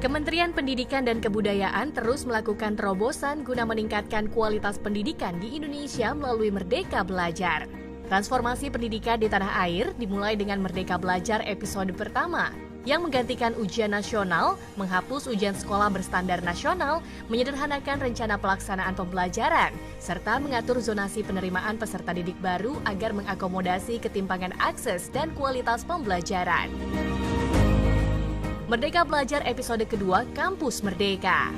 Kementerian Pendidikan dan Kebudayaan terus melakukan terobosan guna meningkatkan kualitas pendidikan di Indonesia melalui Merdeka Belajar. Transformasi pendidikan di tanah air dimulai dengan Merdeka Belajar episode pertama, yang menggantikan ujian nasional, menghapus ujian sekolah berstandar nasional, menyederhanakan rencana pelaksanaan pembelajaran, serta mengatur zonasi penerimaan peserta didik baru agar mengakomodasi ketimpangan akses dan kualitas pembelajaran. Merdeka Belajar episode kedua, Kampus Merdeka.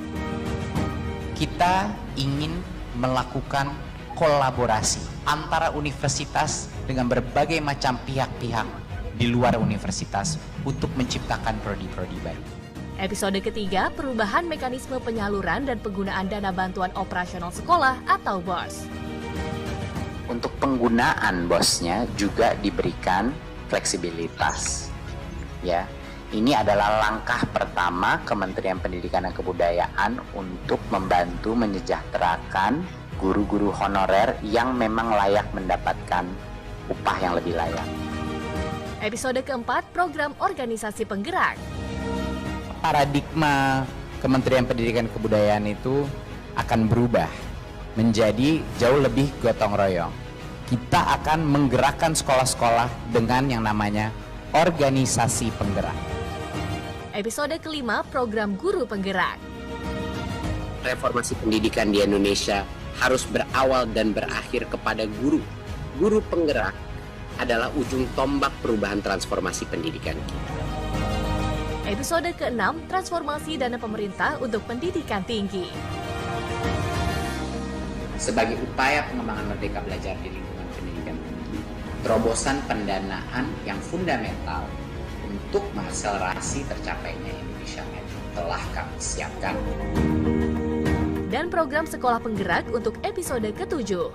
Kita ingin melakukan kolaborasi antara universitas dengan berbagai macam pihak-pihak di luar universitas untuk menciptakan prodi-prodi baru. Episode ketiga, perubahan mekanisme penyaluran dan penggunaan dana bantuan operasional sekolah atau BOS. Untuk penggunaan BOS-nya juga diberikan fleksibilitas. Ya, ini adalah langkah pertama Kementerian Pendidikan dan Kebudayaan untuk membantu menyejahterakan guru-guru honorer yang memang layak mendapatkan upah yang lebih layak. Episode keempat, program organisasi penggerak. Paradigma Kementerian Pendidikan dan Kebudayaan itu akan berubah menjadi jauh lebih gotong royong. Kita akan menggerakkan sekolah-sekolah dengan yang namanya organisasi penggerak. Episode kelima, program guru penggerak. Reformasi pendidikan di Indonesia harus berawal dan berakhir kepada guru. Guru penggerak adalah ujung tombak perubahan transformasi pendidikan kita. Episode keenam, transformasi dana pemerintah untuk pendidikan tinggi. Sebagai upaya pengembangan Merdeka Belajar di lingkungan pendidikan tinggi, terobosan pendanaan yang fundamental untuk mengakselerasi tercapainya Indonesia Maju telah kami siapkan. Dan program sekolah penggerak untuk episode ketujuh.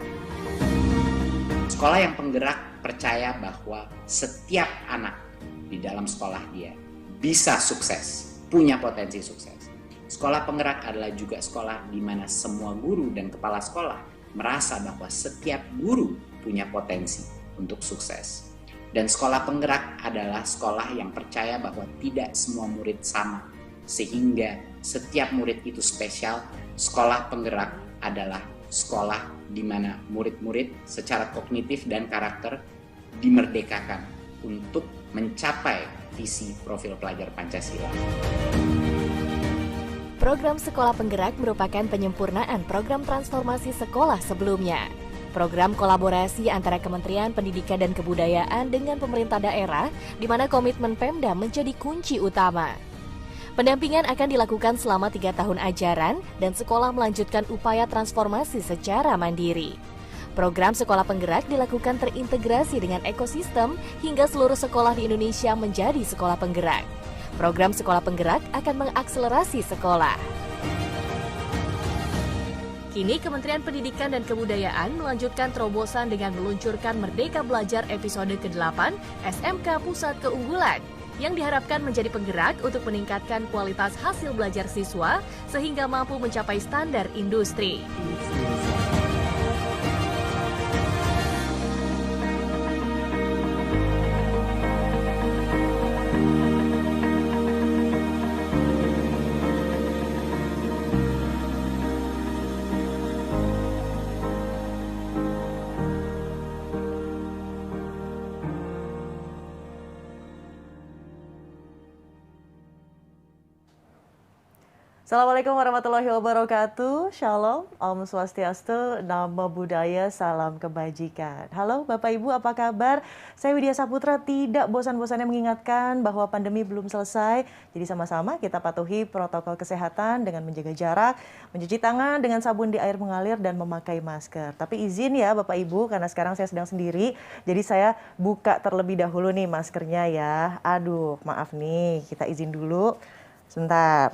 Sekolah yang penggerak percaya bahwa setiap anak di dalam sekolah dia bisa sukses, punya potensi sukses. Sekolah penggerak adalah juga sekolah di mana semua guru dan kepala sekolah merasa bahwa setiap guru punya potensi untuk sukses. Dan sekolah penggerak adalah sekolah yang percaya bahwa tidak semua murid sama, sehingga setiap murid itu spesial. Sekolah penggerak adalah sekolah di mana murid-murid secara kognitif dan karakter dimerdekakan untuk mencapai visi profil pelajar Pancasila. Program Sekolah Penggerak merupakan penyempurnaan program transformasi sekolah sebelumnya. Program kolaborasi antara Kementerian Pendidikan dan Kebudayaan dengan pemerintah daerah, di mana komitmen Pemda menjadi kunci utama. Pendampingan akan dilakukan selama 3 tahun ajaran dan sekolah melanjutkan upaya transformasi secara mandiri. Program Sekolah Penggerak dilakukan terintegrasi dengan ekosistem hingga seluruh sekolah di Indonesia menjadi sekolah penggerak. Program Sekolah Penggerak akan mengakselerasi sekolah. Kini Kementerian Pendidikan dan Kebudayaan melanjutkan terobosan dengan meluncurkan Merdeka Belajar episode ke-8 SMK Pusat Keunggulan yang diharapkan menjadi penggerak untuk meningkatkan kualitas hasil belajar siswa sehingga mampu mencapai standar industri. Assalamualaikum warahmatullahi wabarakatuh. Shalom, Om Swastiastu, Namo Buddhaya, salam kebajikan. Halo Bapak Ibu, apa kabar? Saya Widya Saputra tidak bosan-bosannya mengingatkan bahwa pandemi belum selesai. Jadi sama-sama kita patuhi protokol kesehatan dengan menjaga jarak, mencuci tangan dengan sabun di air mengalir dan memakai masker. Tapi izin ya Bapak Ibu, karena sekarang saya sedang sendiri, jadi saya buka terlebih dahulu nih maskernya ya. Aduh, maaf nih, kita izin dulu. Sebentar.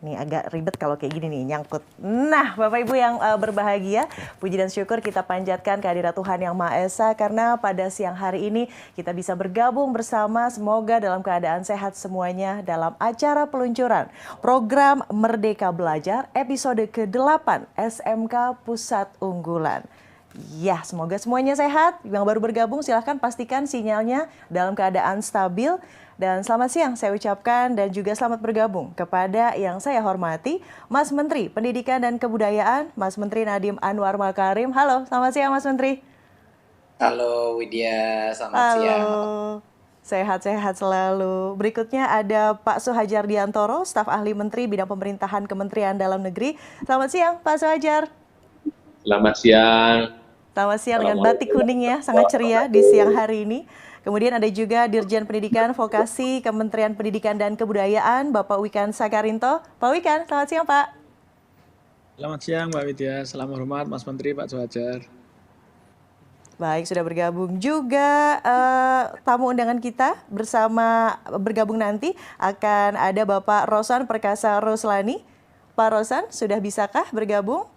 Nih agak ribet kalau kayak gini nih, nyangkut. Nah, Bapak Ibu yang berbahagia, puji dan syukur kita panjatkan kehadirat Tuhan Yang Maha Esa karena pada siang hari ini kita bisa bergabung bersama, semoga dalam keadaan sehat semuanya dalam acara peluncuran program Merdeka Belajar episode ke-8 SMK Pusat Unggulan. Ya, semoga semuanya sehat. Yang baru bergabung silahkan pastikan sinyalnya dalam keadaan stabil. Dan selamat siang saya ucapkan dan juga selamat bergabung kepada yang saya hormati Mas Menteri Pendidikan dan Kebudayaan, Mas Menteri Nadiem Anwar Makarim. Halo, selamat siang Mas Menteri. Halo Widya, selamat Halo. siang. Sehat-sehat selalu. Berikutnya ada Pak Suhajar Diantoro, staf ahli Menteri Bidang Pemerintahan Kementerian Dalam Negeri. Selamat siang Pak Suhajar. Selamat siang. Selamat siang dengan batik kuning ya, sangat ceria di siang hari ini. Kemudian ada juga Dirjen Pendidikan Vokasi Kementerian Pendidikan dan Kebudayaan, Bapak Wikan Sakarinto. Pak Wikan, selamat siang Pak. Selamat siang Mbak Widya, salam hormat Mas Menteri Pak Suhajar. Baik, sudah bergabung juga tamu undangan kita bersama bergabung nanti akan ada Bapak Rosan Perkasa Roslani. Pak Rosan, sudah bisakah bergabung?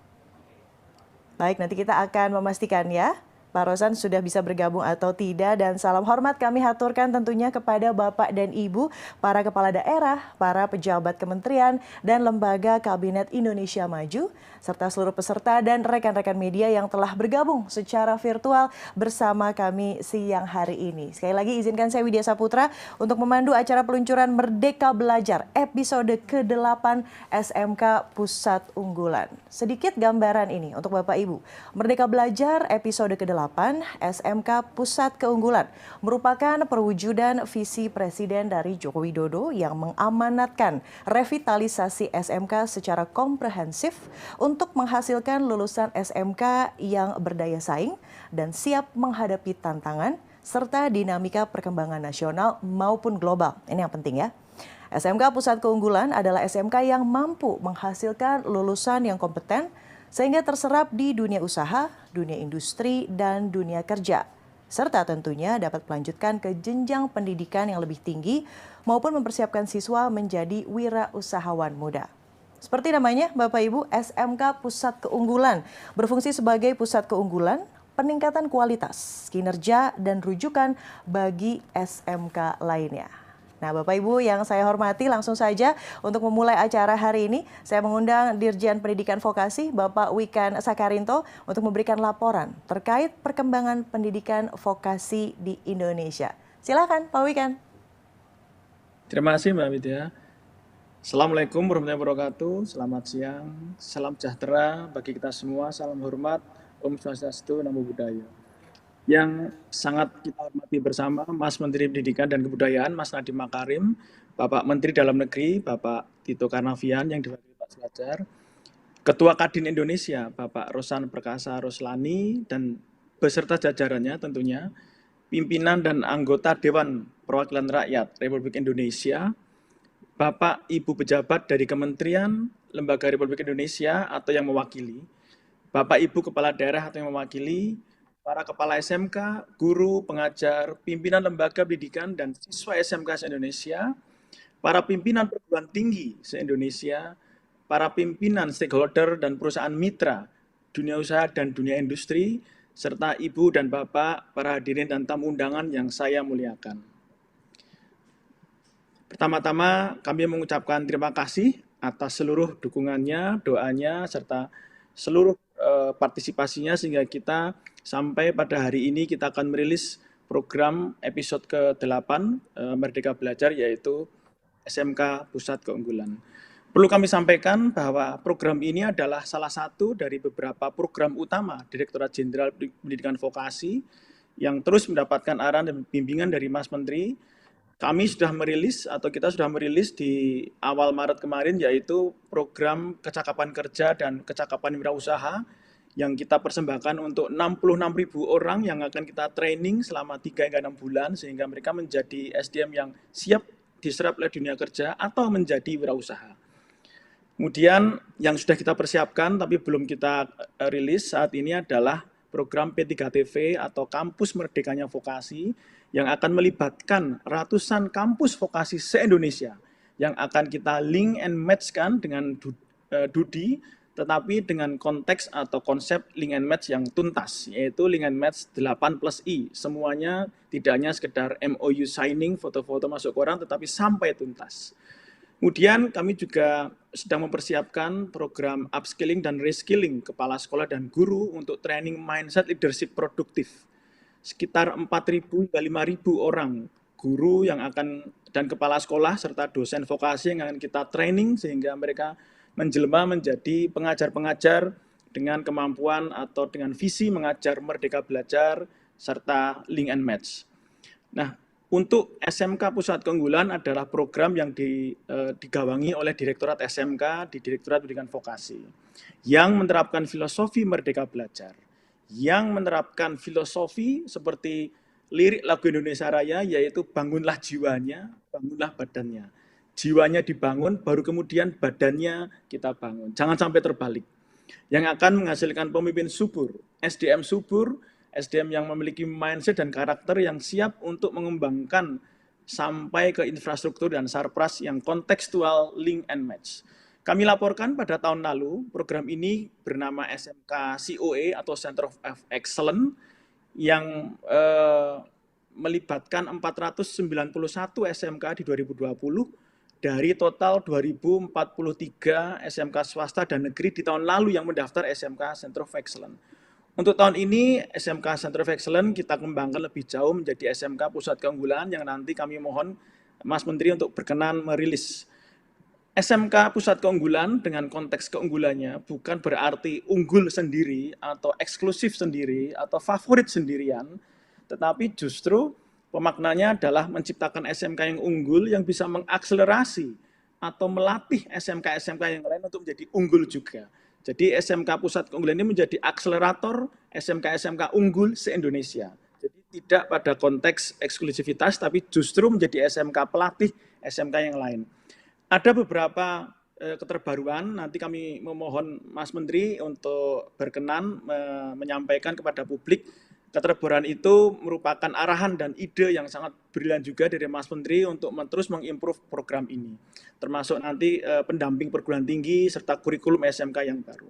Baik, nanti kita akan memastikan ya. Pak Rosan sudah bisa bergabung atau tidak, dan salam hormat kami haturkan tentunya kepada Bapak dan Ibu, para kepala daerah, para pejabat kementerian dan lembaga Kabinet Indonesia Maju, serta seluruh peserta dan rekan-rekan media yang telah bergabung secara virtual bersama kami siang hari ini. Sekali lagi izinkan saya Widya Saputra untuk memandu acara peluncuran Merdeka Belajar episode ke-8 SMK Pusat Unggulan. Sedikit gambaran ini untuk Bapak Ibu. Merdeka Belajar episode ke-8 SMK Pusat Keunggulan merupakan perwujudan visi Presiden dari Joko Widodo yang mengamanatkan revitalisasi SMK secara komprehensif untuk menghasilkan lulusan SMK yang berdaya saing dan siap menghadapi tantangan serta dinamika perkembangan nasional maupun global. Ini yang penting ya. SMK Pusat Keunggulan adalah SMK yang mampu menghasilkan lulusan yang kompeten sehingga terserap di dunia usaha, dunia industri, dan dunia kerja. Serta tentunya dapat melanjutkan ke jenjang pendidikan yang lebih tinggi maupun mempersiapkan siswa menjadi wirausahawan muda. Seperti namanya Bapak Ibu, SMK Pusat Keunggulan berfungsi sebagai pusat keunggulan, peningkatan kualitas, kinerja, dan rujukan bagi SMK lainnya. Nah, Bapak Ibu yang saya hormati, langsung saja untuk memulai acara hari ini, saya mengundang Dirjen Pendidikan Vokasi, Bapak Wikan Sakarinto, untuk memberikan laporan terkait perkembangan pendidikan vokasi di Indonesia. Silakan, Pak Wikan. Terima kasih Mbak Widya. Assalamualaikum warahmatullahi wabarakatuh, selamat siang, salam sejahtera bagi kita semua, salam hormat, Om Swastiastu, Namo Buddhaya. Yang sangat kita hormati bersama Mas Menteri Pendidikan dan Kebudayaan, Mas Nadiem Makarim, Bapak Menteri Dalam Negeri, Bapak Tito Karnavian yang diwakili Pak Suhajar, Ketua Kadin Indonesia, Bapak Rosan Perkasa Roslani, dan beserta jajarannya tentunya, pimpinan dan anggota Dewan Perwakilan Rakyat Republik Indonesia, Bapak Ibu pejabat dari Kementerian, Lembaga Republik Indonesia atau yang mewakili, Bapak Ibu Kepala Daerah atau yang mewakili, para kepala SMK, guru, pengajar, pimpinan lembaga pendidikan dan siswa SMK se-Indonesia, para pimpinan perguruan tinggi se-Indonesia, para pimpinan stakeholder dan perusahaan mitra, dunia usaha dan dunia industri, serta Ibu dan Bapak, para hadirin dan tamu undangan yang saya muliakan. Pertama-tama kami mengucapkan terima kasih atas seluruh dukungannya, doanya, serta seluruh partisipasinya sehingga kita sampai pada hari ini kita akan merilis program episode ke-8 Merdeka Belajar yaitu SMK Pusat Keunggulan. Perlu kami sampaikan bahwa program ini adalah salah satu dari beberapa program utama Direktorat Jenderal Pendidikan Vokasi yang terus mendapatkan arahan dan bimbingan dari Mas Menteri. Kami sudah merilis atau kita sudah merilis di awal Maret kemarin yaitu program kecakapan kerja dan kecakapan wirausaha yang kita persembahkan untuk 66.000 orang yang akan kita training selama 3 hingga 6 bulan sehingga mereka menjadi SDM yang siap diserap oleh dunia kerja atau menjadi wirausaha. Kemudian yang sudah kita persiapkan tapi belum kita rilis saat ini adalah program P3TV atau Kampus Merdekanya Vokasi yang akan melibatkan ratusan kampus vokasi se-Indonesia yang akan kita link and match-kan dengan Dudi, tetapi dengan konteks atau konsep link and match yang tuntas, yaitu link and match 8+I. Semuanya tidak hanya sekedar MOU signing, foto-foto masuk koran, tetapi sampai tuntas. Kemudian kami juga sedang mempersiapkan program upskilling dan reskilling kepala sekolah dan guru untuk training mindset leadership produktif. Sekitar 4.000 hingga 5.000 orang guru yang akan dan kepala sekolah serta dosen vokasi yang akan kita training sehingga mereka menjelma menjadi pengajar-pengajar dengan kemampuan atau dengan visi mengajar merdeka belajar serta link and match. Nah, untuk SMK Pusat Keunggulan adalah program yang digawangi oleh Direktorat SMK di Direktorat Pendidikan Vokasi yang menerapkan filosofi merdeka belajar, yang menerapkan filosofi seperti lirik lagu Indonesia Raya, yaitu bangunlah jiwanya, bangunlah badannya. Jiwanya dibangun, baru kemudian badannya kita bangun. Jangan sampai terbalik. Yang akan menghasilkan pemimpin subur, SDM yang memiliki mindset dan karakter yang siap untuk mengembangkan sampai ke infrastruktur dan sarpras yang kontekstual, link and match. Kami laporkan pada tahun lalu, program ini bernama SMK COE atau Center of Excellence yang melibatkan 491 SMK di 2020 dari total 2043 SMK swasta dan negeri di tahun lalu yang mendaftar SMK Center of Excellence. Untuk tahun ini SMK Center of Excellence kita kembangkan lebih jauh menjadi SMK Pusat Keunggulan yang nanti kami mohon Mas Menteri untuk berkenan merilis. SMK Pusat Keunggulan dengan konteks keunggulannya bukan berarti unggul sendiri atau eksklusif sendiri atau favorit sendirian, tetapi justru pemaknanya adalah menciptakan SMK yang unggul yang bisa mengakselerasi atau melatih SMK-SMK yang lain untuk menjadi unggul juga. Jadi SMK Pusat Keunggulan ini menjadi akselerator SMK-SMK unggul se-Indonesia. Jadi tidak pada konteks eksklusivitas, tapi justru menjadi SMK pelatih SMK yang lain. Ada beberapa keterbaruan, nanti kami memohon Mas Menteri untuk berkenan menyampaikan kepada publik. Keterbaruan itu merupakan arahan dan ide yang sangat brilian juga dari Mas Menteri untuk terus mengimprove program ini. Termasuk nanti pendamping perguruan tinggi serta kurikulum SMK yang baru.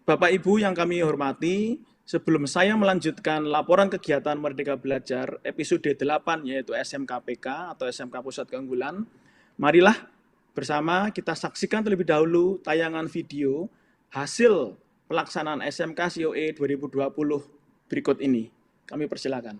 Bapak Ibu yang kami hormati, sebelum saya melanjutkan laporan kegiatan Merdeka Belajar episode 8 yaitu SMKPK atau SMK Pusat Keunggulan, marilah bersama kita saksikan terlebih dahulu tayangan video hasil pelaksanaan SMK COE 2020 berikut ini. Kami persilakan.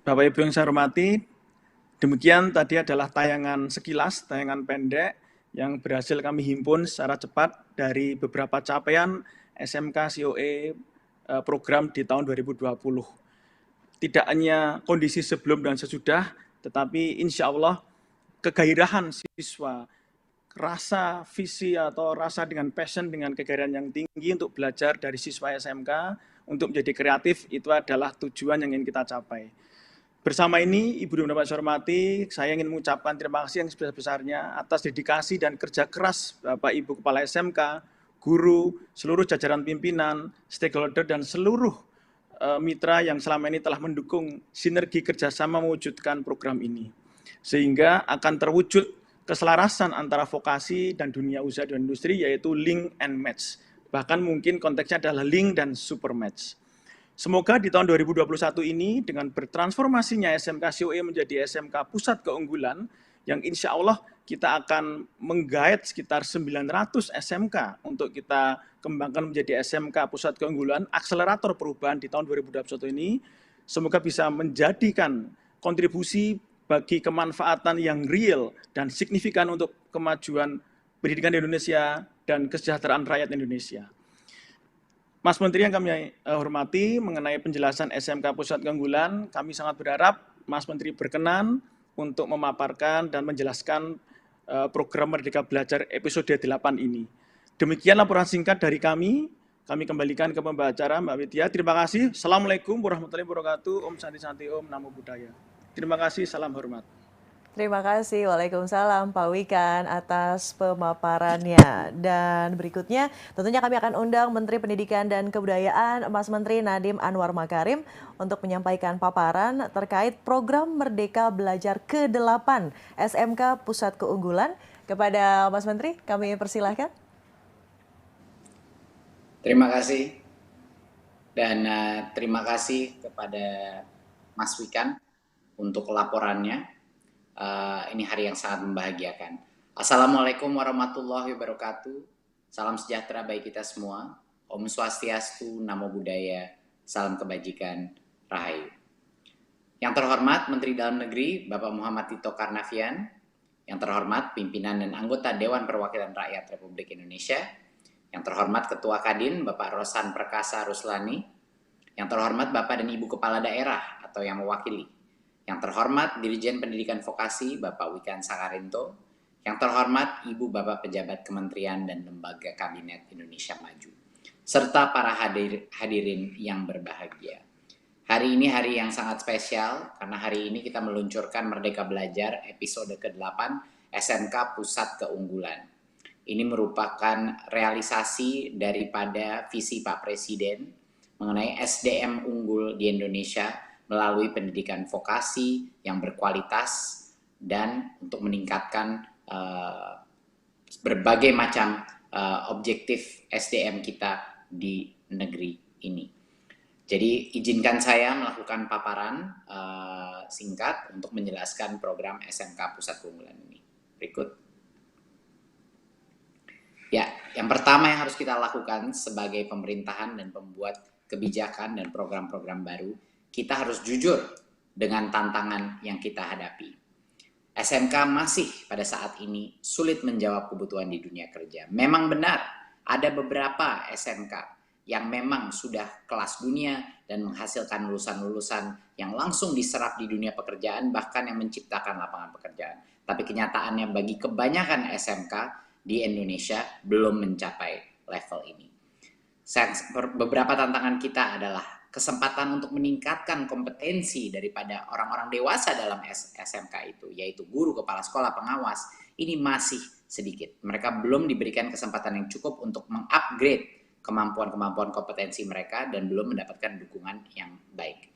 Bapak Ibu yang saya hormati, demikian tadi adalah tayangan sekilas, tayangan pendek yang berhasil kami himpun secara cepat dari beberapa capaian SMK COE program di tahun 2020. Tidak hanya kondisi sebelum dan sesudah, tetapi insya Allah kegairahan siswa, rasa visi atau rasa dengan passion, dengan kegairahan yang tinggi untuk belajar dari siswa SMK, untuk menjadi kreatif, itu adalah tujuan yang ingin kita capai. Bersama ini, Ibu dan Bapak saya hormati, saya ingin mengucapkan terima kasih yang sebesar-besarnya atas dedikasi dan kerja keras Bapak Ibu Kepala SMK, guru, seluruh jajaran pimpinan, stakeholder, dan seluruh mitra yang selama ini telah mendukung sinergi kerjasama mewujudkan program ini. Sehingga akan terwujud keselarasan antara vokasi dan dunia usaha dan industri, yaitu link and match. Bahkan mungkin konteksnya adalah link dan super match. Semoga di tahun 2021 ini dengan bertransformasinya SMK COE menjadi SMK Pusat Keunggulan, yang insya Allah kita akan menggait sekitar 900 SMK untuk kita kembangkan menjadi SMK Pusat Keunggulan, akselerator perubahan di tahun 2021 ini, semoga bisa menjadikan kontribusi bagi kemanfaatan yang real dan signifikan untuk kemajuan pendidikan di Indonesia dan kesejahteraan rakyat Indonesia. Mas Menteri yang kami hormati, mengenai penjelasan SMK Pusat Keunggulan, kami sangat berharap Mas Menteri berkenan untuk memaparkan dan menjelaskan program Merdeka Belajar episode 8 ini. Demikian laporan singkat dari kami kembalikan ke pembawa acara Mbak Widya. Terima kasih. Assalamualaikum warahmatullahi wabarakatuh. Om Santi Santi Om, Namo Buddhaya. Terima kasih, salam hormat. Terima kasih, Waalaikumsalam Pak Wikan atas pemaparannya. Dan berikutnya tentunya kami akan undang Menteri Pendidikan dan Kebudayaan, Mas Menteri Nadiem Anwar Makarim, untuk menyampaikan paparan terkait program Merdeka Belajar ke-8 SMK Pusat Keunggulan. Kepada Mas Menteri, kami persilahkan. Terima kasih. Dan terima kasih kepada Mas Wikan untuk laporannya. Ini hari yang sangat membahagiakan. Assalamualaikum warahmatullahi wabarakatuh. Salam sejahtera bagi kita semua. Om Swastiastu, Namo Buddhaya, salam kebajikan, Rahayu. Yang terhormat Menteri Dalam Negeri Bapak Muhammad Tito Karnavian, yang terhormat pimpinan dan anggota Dewan Perwakilan Rakyat Republik Indonesia, yang terhormat Ketua Kadin Bapak Rosan Perkasa Ruslani, yang terhormat Bapak dan Ibu Kepala Daerah atau yang mewakili, yang terhormat Dirjen Pendidikan Vokasi Bapak Wikan Sakarinto, yang terhormat Ibu Bapak Pejabat Kementerian dan Lembaga Kabinet Indonesia Maju, serta para hadirin yang berbahagia. Hari ini hari yang sangat spesial karena hari ini kita meluncurkan Merdeka Belajar episode ke-8 SMK Pusat Keunggulan. Ini merupakan realisasi daripada visi Pak Presiden mengenai SDM unggul di Indonesia melalui pendidikan vokasi yang berkualitas dan untuk meningkatkan berbagai macam objektif SDM kita di negeri ini. Jadi izinkan saya melakukan paparan singkat untuk menjelaskan program SMK Pusat Keunggulan ini. Berikut. Ya, yang pertama yang harus kita lakukan sebagai pemerintahan dan pembuat kebijakan dan program-program baru, kita harus jujur dengan tantangan yang kita hadapi. SMK masih pada saat ini sulit menjawab kebutuhan di dunia kerja. Memang benar, ada beberapa SMK yang memang sudah kelas dunia dan menghasilkan lulusan-lulusan yang langsung diserap di dunia pekerjaan, bahkan yang menciptakan lapangan pekerjaan. Tapi kenyataannya bagi kebanyakan SMK di Indonesia belum mencapai level ini. Beberapa tantangan kita adalah kesempatan untuk meningkatkan kompetensi daripada orang-orang dewasa dalam SMK itu, yaitu guru, kepala sekolah, pengawas, ini masih sedikit. Mereka belum diberikan kesempatan yang cukup untuk mengupgrade kemampuan-kemampuan kompetensi mereka dan belum mendapatkan dukungan yang baik.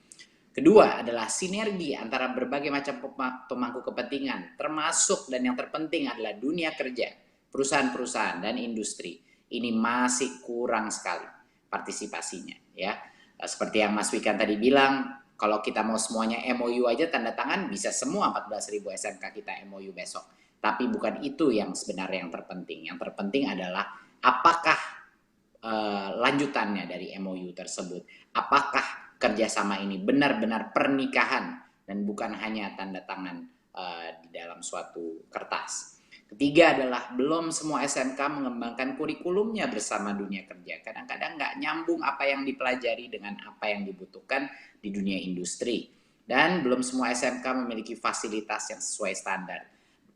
Kedua adalah sinergi antara berbagai macam pemangku kepentingan, termasuk dan yang terpenting adalah dunia kerja, perusahaan-perusahaan dan industri. Ini masih kurang sekali partisipasinya, ya. Seperti yang Mas Wikan tadi bilang, kalau kita mau semuanya MOU aja tanda tangan, bisa semua 14.000 SMK kita MOU besok. Tapi bukan itu yang sebenarnya yang terpenting. Yang terpenting adalah apakah lanjutannya dari MOU tersebut. Apakah kerjasama ini benar-benar pernikahan dan bukan hanya tanda tangan di dalam suatu kertas. Ketiga adalah belum semua SMK mengembangkan kurikulumnya bersama dunia kerja. Kadang-kadang nggak nyambung apa yang dipelajari dengan apa yang dibutuhkan di dunia industri. Dan belum semua SMK memiliki fasilitas yang sesuai standar.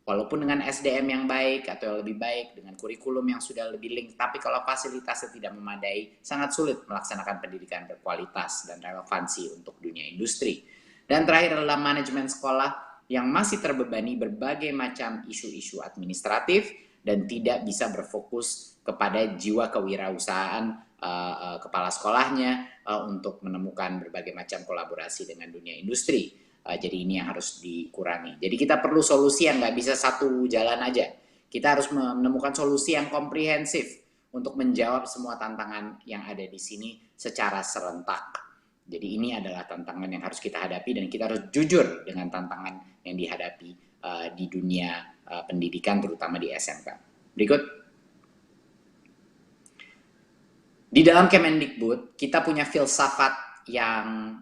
Walaupun dengan SDM yang baik atau yang lebih baik, dengan kurikulum yang sudah lebih link, tapi kalau fasilitasnya tidak memadai, sangat sulit melaksanakan pendidikan berkualitas dan relevansi untuk dunia industri. Dan terakhir adalah manajemen sekolah yang masih terbebani berbagai macam isu-isu administratif dan tidak bisa berfokus kepada jiwa kewirausahaan kepala sekolahnya untuk menemukan berbagai macam kolaborasi dengan dunia industri. Jadi ini yang harus dikurangi. Jadi kita perlu solusi yang nggak bisa satu jalan aja. Kita harus menemukan solusi yang komprehensif untuk menjawab semua tantangan yang ada di sini secara serentak. Jadi ini adalah tantangan yang harus kita hadapi dan kita harus jujur dengan tantangan yang dihadapi di dunia pendidikan terutama di SMK. Berikut. Di dalam Kemendikbud kita punya filsafat yang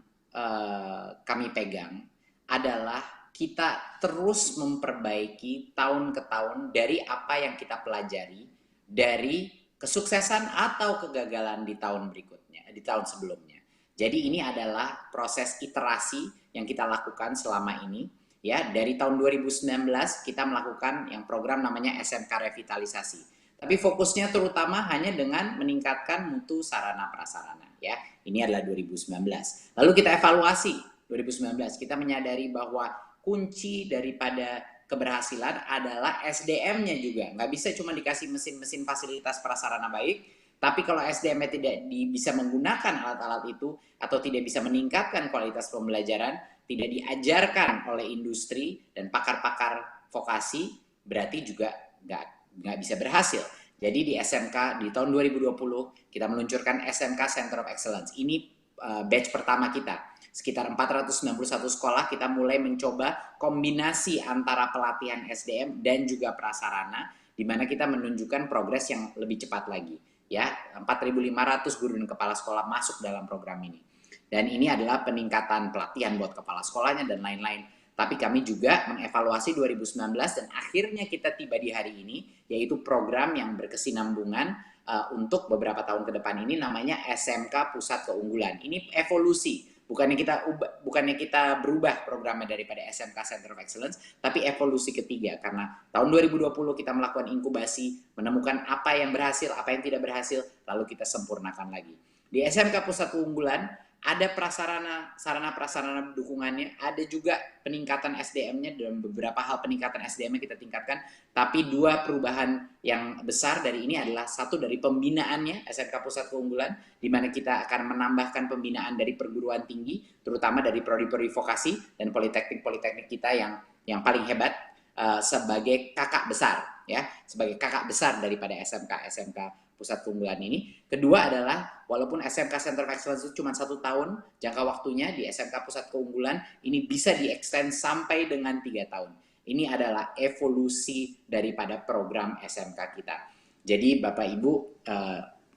kami pegang adalah kita terus memperbaiki tahun ke tahun dari apa yang kita pelajari dari kesuksesan atau kegagalan di tahun berikutnya, di tahun sebelumnya. Jadi ini adalah proses iterasi yang kita lakukan selama ini. Ya, dari tahun 2019 kita melakukan yang program namanya SMK Revitalisasi. Tapi fokusnya terutama hanya dengan meningkatkan mutu sarana prasarana. Ya, ini adalah 2019. Lalu kita evaluasi 2019. Kita menyadari bahwa kunci daripada keberhasilan adalah SDM-nya juga. Nggak bisa cuma dikasih mesin-mesin fasilitas prasarana baik, tapi kalau SDM-nya tidak bisa menggunakan alat-alat itu atau tidak bisa meningkatkan kualitas pembelajaran, tidak diajarkan oleh industri dan pakar-pakar vokasi, berarti juga nggak bisa berhasil. Jadi di SMK di tahun 2020 kita meluncurkan SMK Center of Excellence. Ini batch pertama kita. Sekitar 491 sekolah kita mulai mencoba kombinasi antara pelatihan SDM dan juga prasarana, di mana kita menunjukkan progres yang lebih cepat lagi. Ya, 4.500 guru dan kepala sekolah masuk dalam program ini. Dan ini adalah peningkatan pelatihan buat kepala sekolahnya dan lain-lain. Tapi kami juga mengevaluasi 2019 dan akhirnya kita tiba di hari ini, yaitu program yang berkesinambungan untuk beberapa tahun ke depan ini namanya SMK Pusat Keunggulan. Ini evolusi. Bukannya kita berubah programnya daripada SMK Center of Excellence, tapi evolusi ketiga. Karena tahun 2020 kita melakukan inkubasi, menemukan apa yang berhasil, apa yang tidak berhasil, lalu kita sempurnakan lagi. Di SMK Pusat Keunggulan, ada sarana prasarana dukungannya, ada juga peningkatan SDM-nya dan beberapa hal peningkatan SDM-nya kita tingkatkan. Tapi dua perubahan yang besar dari ini adalah satu dari pembinaannya SMK Pusat Keunggulan, di mana kita akan menambahkan pembinaan dari perguruan tinggi, terutama dari prodi-prodi vokasi dan politeknik kita yang paling hebat sebagai kakak besar, ya, sebagai kakak besar daripada SMK Pusat Keunggulan ini. Kedua adalah walaupun SMK Center of Excellence itu cuma 1 tahun jangka waktunya, di SMK Pusat Keunggulan ini bisa di-extend sampai dengan 3 tahun. Ini adalah evolusi daripada program SMK kita. Jadi Bapak Ibu,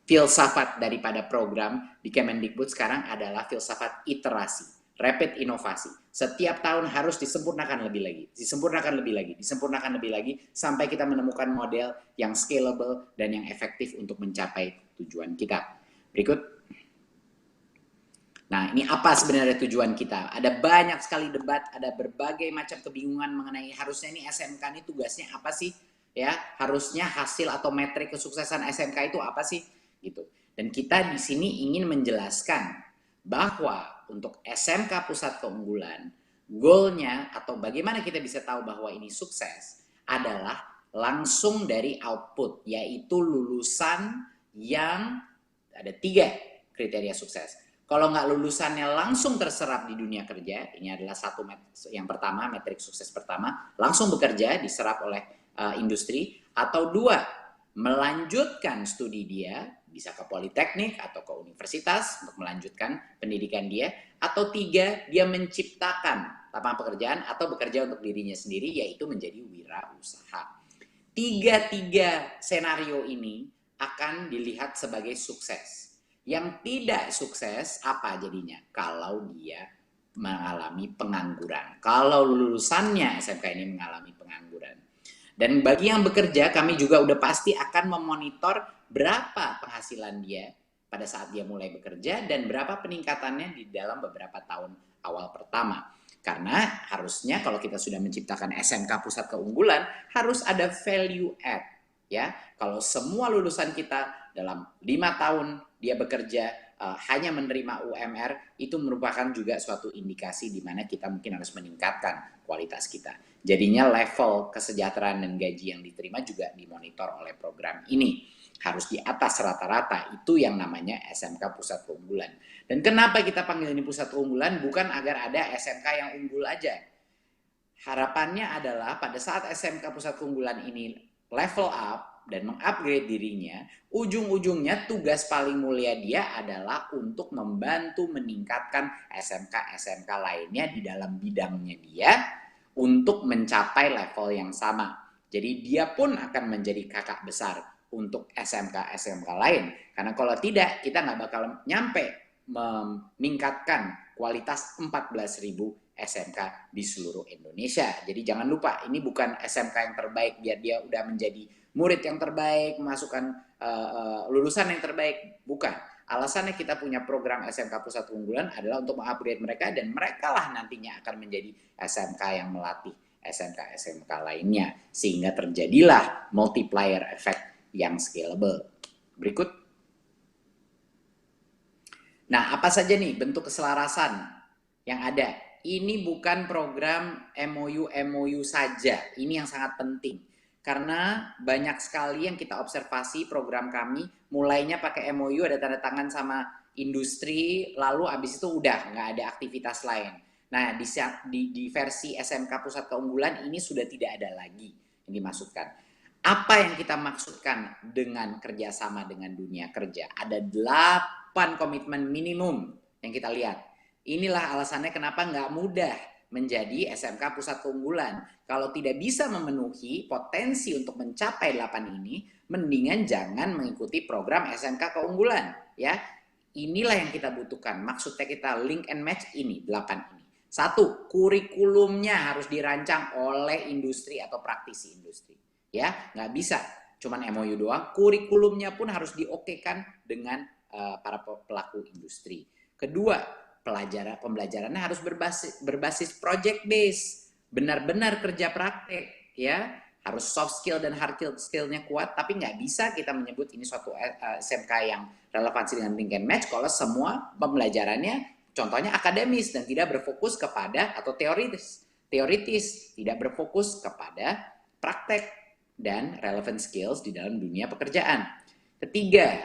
filsafat daripada program di Kemendikbud sekarang adalah filsafat iterasi, rapid inovasi. Setiap tahun harus disempurnakan lebih lagi, disempurnakan lebih lagi sampai kita menemukan model yang scalable dan yang efektif untuk mencapai tujuan kita. Berikut. Nah, ini apa sebenarnya tujuan kita? Ada banyak sekali debat, ada berbagai macam kebingungan mengenai harusnya ini SMK ini tugasnya apa sih? Ya, harusnya hasil atau metrik kesuksesan SMK itu apa sih? Gitu. Dan kita di sini ingin menjelaskan bahwa untuk SMK Pusat Keunggulan, goalnya atau bagaimana kita bisa tahu bahwa ini sukses adalah langsung dari output, yaitu lulusan yang ada 3 kriteria sukses. Kalau nggak lulusannya langsung terserap di dunia kerja, ini adalah yang pertama, metrik sukses pertama, langsung bekerja, diserap oleh industri, atau 2, melanjutkan studi dia, bisa ke politeknik atau ke universitas untuk melanjutkan pendidikan dia, atau 3, dia menciptakan lapangan pekerjaan atau bekerja untuk dirinya sendiri, yaitu menjadi wirausaha. 3 senario ini akan dilihat sebagai sukses. Yang tidak sukses apa jadinya? Kalau dia mengalami pengangguran. Kalau lulusannya SMK ini mengalami pengangguran. Dan bagi yang bekerja, kami juga udah pasti akan memonitor berapa penghasilan dia pada saat dia mulai bekerja dan berapa peningkatannya di dalam beberapa tahun awal pertama. Karena harusnya kalau kita sudah menciptakan SMK Pusat Keunggulan, harus ada value add. Ya, kalau semua lulusan kita dalam 5 tahun dia bekerja hanya menerima UMR, itu merupakan juga suatu indikasi di mana kita mungkin harus meningkatkan kualitas kita. Jadinya level kesejahteraan dan gaji yang diterima juga dimonitor oleh program ini. Harus di atas rata-rata, itu yang namanya SMK Pusat Keunggulan. Dan kenapa kita panggil ini Pusat Keunggulan? Bukan agar ada SMK yang unggul aja. Harapannya adalah pada saat SMK Pusat Keunggulan ini level up dan mengupgrade dirinya, ujung-ujungnya tugas paling mulia dia adalah untuk membantu meningkatkan SMK-SMK lainnya di dalam bidangnya dia untuk mencapai level yang sama. Jadi dia pun akan menjadi kakak besar untuk SMK-SMK lain. Karena kalau tidak, kita nggak bakal nyampe meningkatkan kualitas 14.000 SMK di seluruh Indonesia. Jadi jangan lupa, ini bukan SMK yang terbaik biar dia udah menjadi murid yang terbaik, masukkan lulusan yang terbaik. Bukan. Alasannya kita punya program SMK Pusat Keunggulan adalah untuk mengupgrade mereka dan mereka lah nantinya akan menjadi SMK yang melatih SMK-SMK lainnya. Sehingga terjadilah multiplier effect yang scalable. Berikut. Nah, apa saja nih bentuk keselarasan yang ada? Ini bukan program MOU saja. Ini yang sangat penting. Karena banyak sekali yang kita observasi program kami, mulainya pakai MOU, ada tanda tangan sama industri, lalu abis itu udah nggak ada aktivitas lain. Nah, di versi SMK Pusat Keunggulan ini sudah tidak ada lagi yang dimaksudkan. Apa yang kita maksudkan dengan kerjasama dengan dunia kerja? Ada 8 komitmen minimum yang kita lihat. Inilah alasannya kenapa nggak mudah menjadi SMK Pusat Keunggulan. Kalau tidak bisa memenuhi potensi untuk mencapai 8 ini, mendingan jangan mengikuti program SMK Keunggulan. Ya, inilah yang kita butuhkan. Maksudnya kita link and match ini, 8 ini. 1, kurikulumnya harus dirancang oleh industri atau praktisi industri. Ya, nggak bisa cuman MOU doang. Kurikulumnya pun harus diokekan dengan para pelaku industri. Kedua, pembelajarannya harus berbasis project base, benar-benar kerja praktek, ya, harus soft skill dan hard skill-nya kuat, tapi nggak bisa kita menyebut ini suatu SMK yang relevansi dengan link and match kalau semua pembelajarannya contohnya akademis dan tidak berfokus kepada atau teoritis, tidak berfokus kepada praktek dan relevant skills di dalam dunia pekerjaan. Ketiga,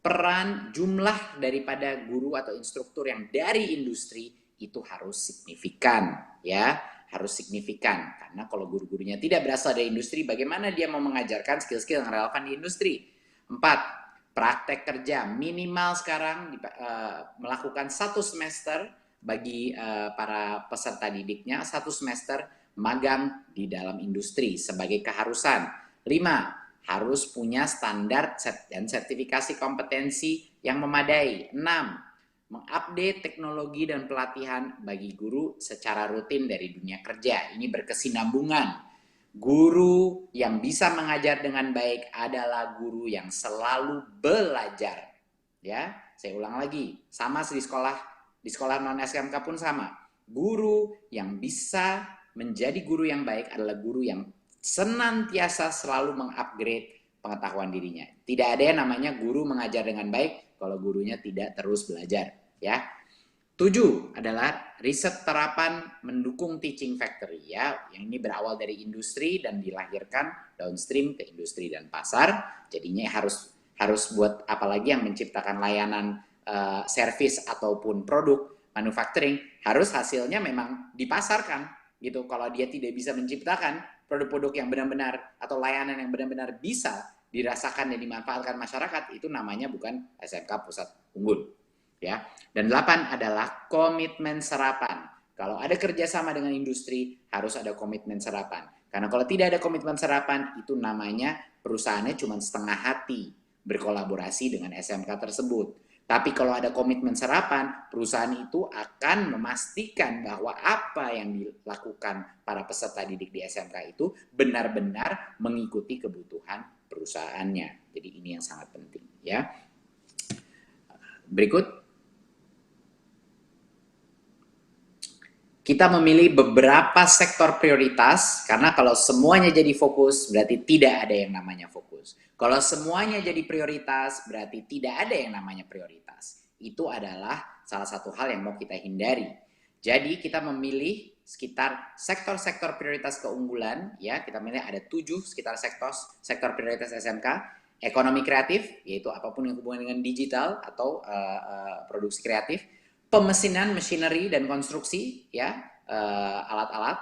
peran jumlah daripada guru atau instruktur yang dari industri itu harus signifikan, ya, harus signifikan. Karena kalau guru-gurunya tidak berasal dari industri, bagaimana dia mau mengajarkan skill-skill yang relevan di industri? 4, praktek kerja minimal sekarang melakukan 1 semester bagi para peserta didiknya, 1 semester magang di dalam industri sebagai keharusan. 5, harus punya standar dan sertifikasi kompetensi yang memadai. 6, mengupdate teknologi dan pelatihan bagi guru secara rutin dari dunia kerja. Ini berkesinambungan. Guru yang bisa mengajar dengan baik adalah guru yang selalu belajar. Ya, saya ulang lagi. Sama di sekolah non SMK pun sama. Guru yang bisa menjadi guru yang baik adalah guru yang senantiasa selalu mengupgrade pengetahuan dirinya. Tidak ada yang namanya guru mengajar dengan baik kalau gurunya tidak terus belajar. Ya. 7 adalah riset terapan mendukung teaching factory. Ya. Yang ini berawal dari industri dan dilahirkan downstream ke industri dan pasar. Jadinya harus buat apalagi yang menciptakan layanan service ataupun produk manufacturing, harus hasilnya memang dipasarkan gitu. Kalau dia tidak bisa menciptakan produk-produk yang benar-benar atau layanan yang benar-benar bisa dirasakan dan dimanfaatkan masyarakat, itu namanya bukan SMK Pusat Unggul. Ya. Dan 8 adalah komitmen serapan. Kalau ada kerjasama dengan industri, harus ada komitmen serapan. Karena kalau tidak ada komitmen serapan, itu namanya perusahaannya cuma setengah hati berkolaborasi dengan SMK tersebut. Tapi kalau ada komitmen serapan, perusahaan itu akan memastikan bahwa apa yang dilakukan para peserta didik di SMK itu benar-benar mengikuti kebutuhan perusahaannya. Jadi ini yang sangat penting ya. Berikut. Kita memilih beberapa sektor prioritas karena kalau semuanya jadi fokus berarti tidak ada yang namanya fokus. Kalau semuanya jadi prioritas berarti tidak ada yang namanya prioritas. Itu adalah salah satu hal yang mau kita hindari. Jadi kita memilih sekitar sektor-sektor prioritas keunggulan ya, kita milih ada 7 sekitar sektor prioritas SMK. Ekonomi kreatif, yaitu apapun yang hubungan dengan digital atau produksi kreatif. Pemesinan, machinery dan konstruksi, ya, alat-alat,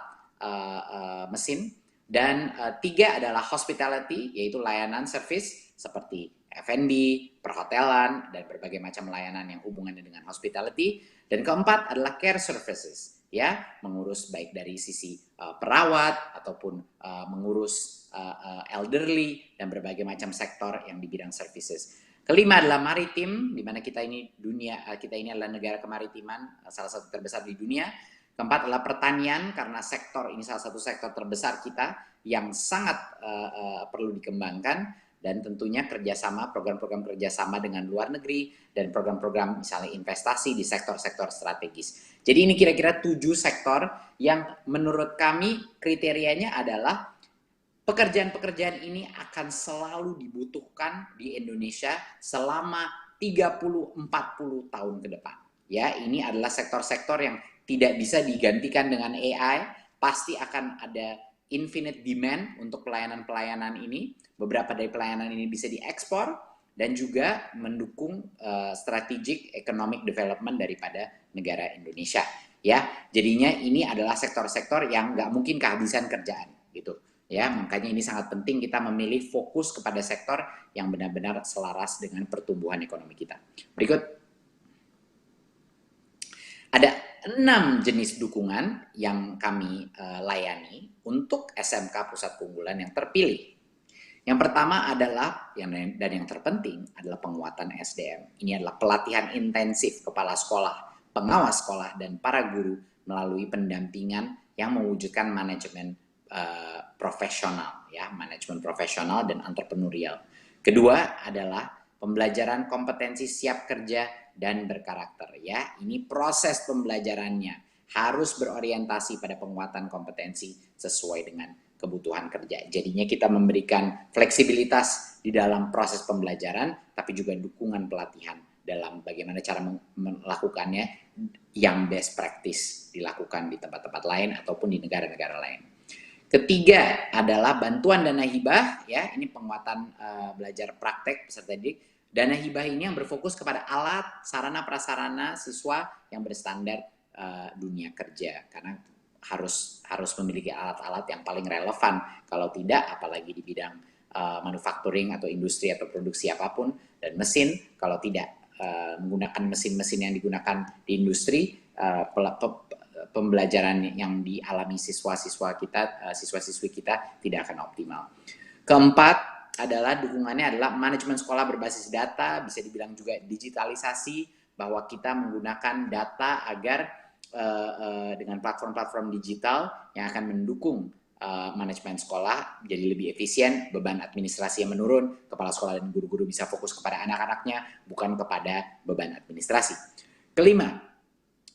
mesin. Dan 3 adalah hospitality, yaitu layanan service seperti F&B, perhotelan, dan berbagai macam layanan yang hubungannya dengan hospitality. Dan keempat adalah care services, ya, mengurus baik dari sisi perawat ataupun mengurus elderly dan berbagai macam sektor yang di bidang services. Kelima adalah maritim, di mana kita ini adalah negara kemaritiman, salah satu terbesar di dunia. Keempat adalah pertanian, karena sektor ini salah satu sektor terbesar kita yang sangat perlu dikembangkan. Dan tentunya kerjasama, program-program kerjasama dengan luar negeri, dan program-program misalnya investasi di sektor-sektor strategis. Jadi ini kira-kira 7 sektor yang menurut kami kriterianya adalah pekerjaan-pekerjaan ini akan selalu dibutuhkan di Indonesia selama 30-40 tahun ke depan. Ya, ini adalah sektor-sektor yang tidak bisa digantikan dengan AI, pasti akan ada infinite demand untuk pelayanan-pelayanan ini. Beberapa dari pelayanan ini bisa diekspor dan juga mendukung strategic economic development daripada negara Indonesia. Ya, jadinya ini adalah sektor-sektor yang nggak mungkin kehabisan kerjaan, gitu. Ya, makanya ini sangat penting kita memilih fokus kepada sektor yang benar-benar selaras dengan pertumbuhan ekonomi kita. Berikut. Ada 6 jenis dukungan yang kami layani untuk SMK Pusat Keunggulan yang terpilih. Yang pertama adalah, dan yang terpenting adalah penguatan SDM. Ini adalah pelatihan intensif kepala sekolah, pengawas sekolah, dan para guru melalui pendampingan yang mewujudkan manajemen profesional, ya, manajemen profesional dan entrepreneurial. Kedua adalah pembelajaran kompetensi siap kerja dan berkarakter, ya. Ini proses pembelajarannya harus berorientasi pada penguatan kompetensi sesuai dengan kebutuhan kerja. Jadinya kita memberikan fleksibilitas di dalam proses pembelajaran, tapi juga dukungan pelatihan dalam bagaimana cara melakukannya yang best practice dilakukan di tempat-tempat lain ataupun di negara-negara lain. Ketiga adalah bantuan dana hibah, ya, ini penguatan belajar praktek peserta didik. Dana hibah ini yang berfokus kepada alat, sarana, prasarana siswa yang berstandar dunia kerja, karena harus memiliki alat-alat yang paling relevan. Kalau tidak, apalagi di bidang manufacturing atau industri atau produksi apapun, dan mesin, kalau tidak menggunakan mesin-mesin yang digunakan di industri, pembelajaran yang dialami siswa-siswa kita, siswa-siswi kita tidak akan optimal. Keempat adalah dukungannya adalah manajemen sekolah berbasis data, bisa dibilang juga digitalisasi, bahwa kita menggunakan data agar dengan platform-platform digital yang akan mendukung manajemen sekolah jadi lebih efisien, beban administrasi yang menurun, kepala sekolah dan guru-guru bisa fokus kepada anak-anaknya, bukan kepada beban administrasi. Kelima,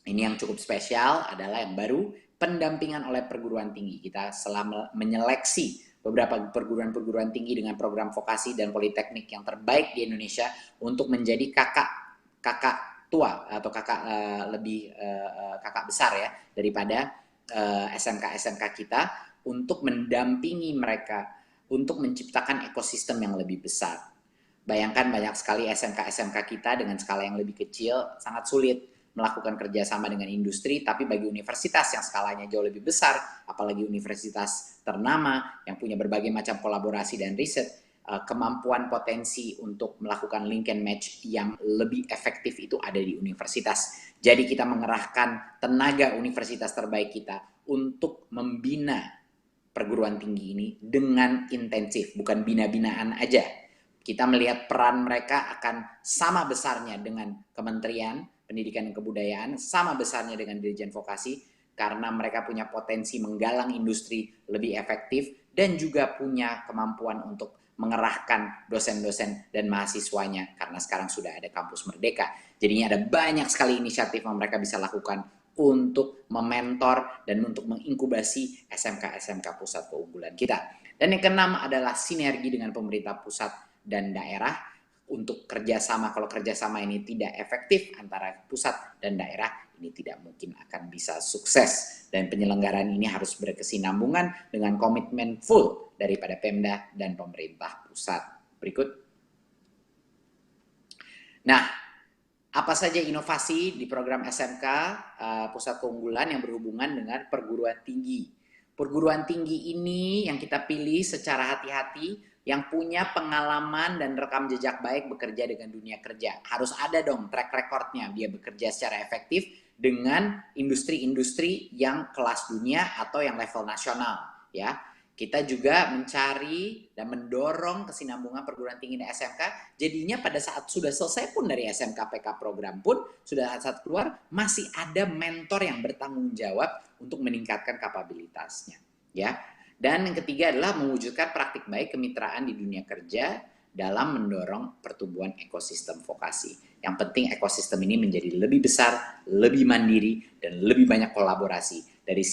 ini yang cukup spesial adalah yang baru, pendampingan oleh perguruan tinggi. Kita selama menyeleksi beberapa perguruan tinggi dengan program vokasi dan politeknik yang terbaik di Indonesia untuk menjadi kakak tua atau kakak besar, ya, daripada SMK kita, untuk mendampingi mereka untuk menciptakan ekosistem yang lebih besar. Bayangkan banyak sekali SMK kita dengan skala yang lebih kecil sangat sulit melakukan kerjasama dengan industri, tapi bagi universitas yang skalanya jauh lebih besar, apalagi universitas ternama yang punya berbagai macam kolaborasi dan riset, kemampuan potensi untuk melakukan link and match yang lebih efektif itu ada di universitas. Jadi kita mengerahkan tenaga universitas terbaik kita untuk membina perguruan tinggi ini dengan intensif, bukan bina-binaan aja. kita melihat peran mereka akan sama besarnya dengan Kementerian Pendidikan dan Kebudayaan, sama besarnya dengan Dirjen Vokasi, karena mereka punya potensi menggalang industri lebih efektif dan juga punya kemampuan untuk mengerahkan dosen-dosen dan mahasiswanya karena sekarang sudah ada kampus merdeka. Jadinya ada banyak sekali inisiatif yang mereka bisa lakukan untuk mementor dan untuk menginkubasi SMK-SMK pusat keunggulan kita. Dan yang keenam adalah sinergi dengan pemerintah pusat dan daerah untuk kerjasama. Kalau kerjasama ini tidak efektif antara pusat dan daerah, ini tidak mungkin akan bisa sukses. Dan penyelenggaraan ini harus berkesinambungan dengan komitmen full daripada Pemda dan pemerintah pusat. Berikut. Nah, apa saja inovasi di program SMK Pusat Keunggulan yang berhubungan dengan perguruan tinggi. Perguruan tinggi ini yang kita pilih secara hati-hati, yang punya pengalaman dan rekam jejak baik bekerja dengan dunia kerja. Harus ada dong track recordnya, dia bekerja secara efektif dengan industri-industri yang kelas dunia atau yang level nasional. Ya, kita juga mencari dan mendorong kesinambungan perguruan tinggi dan SMK. Jadinya pada saat sudah selesai pun dari SMK PK program pun, sudah saat keluar, masih ada mentor yang bertanggung jawab untuk meningkatkan kapabilitasnya. Ya. Dan yang ketiga adalah mewujudkan praktik baik kemitraan di dunia kerja dalam mendorong pertumbuhan ekosistem vokasi. Yang penting ekosistem ini menjadi lebih besar, lebih mandiri, dan lebih banyak kolaborasi. Dari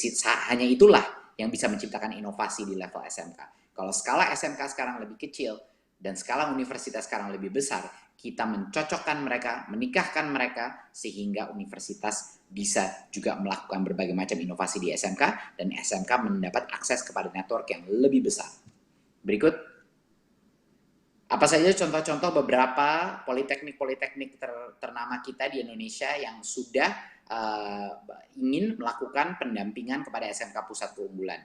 hanya itulah yang bisa menciptakan inovasi di level SMK. Kalau skala SMK sekarang lebih kecil dan skala universitas sekarang lebih besar, kita mencocokkan mereka, menikahkan mereka sehingga universitas bisa juga melakukan berbagai macam inovasi di SMK dan SMK mendapat akses kepada network yang lebih besar. Berikut. Apa saja contoh-contoh beberapa politeknik-politeknik ternama kita di Indonesia yang sudah ingin melakukan pendampingan kepada SMK Pusat Keunggulan.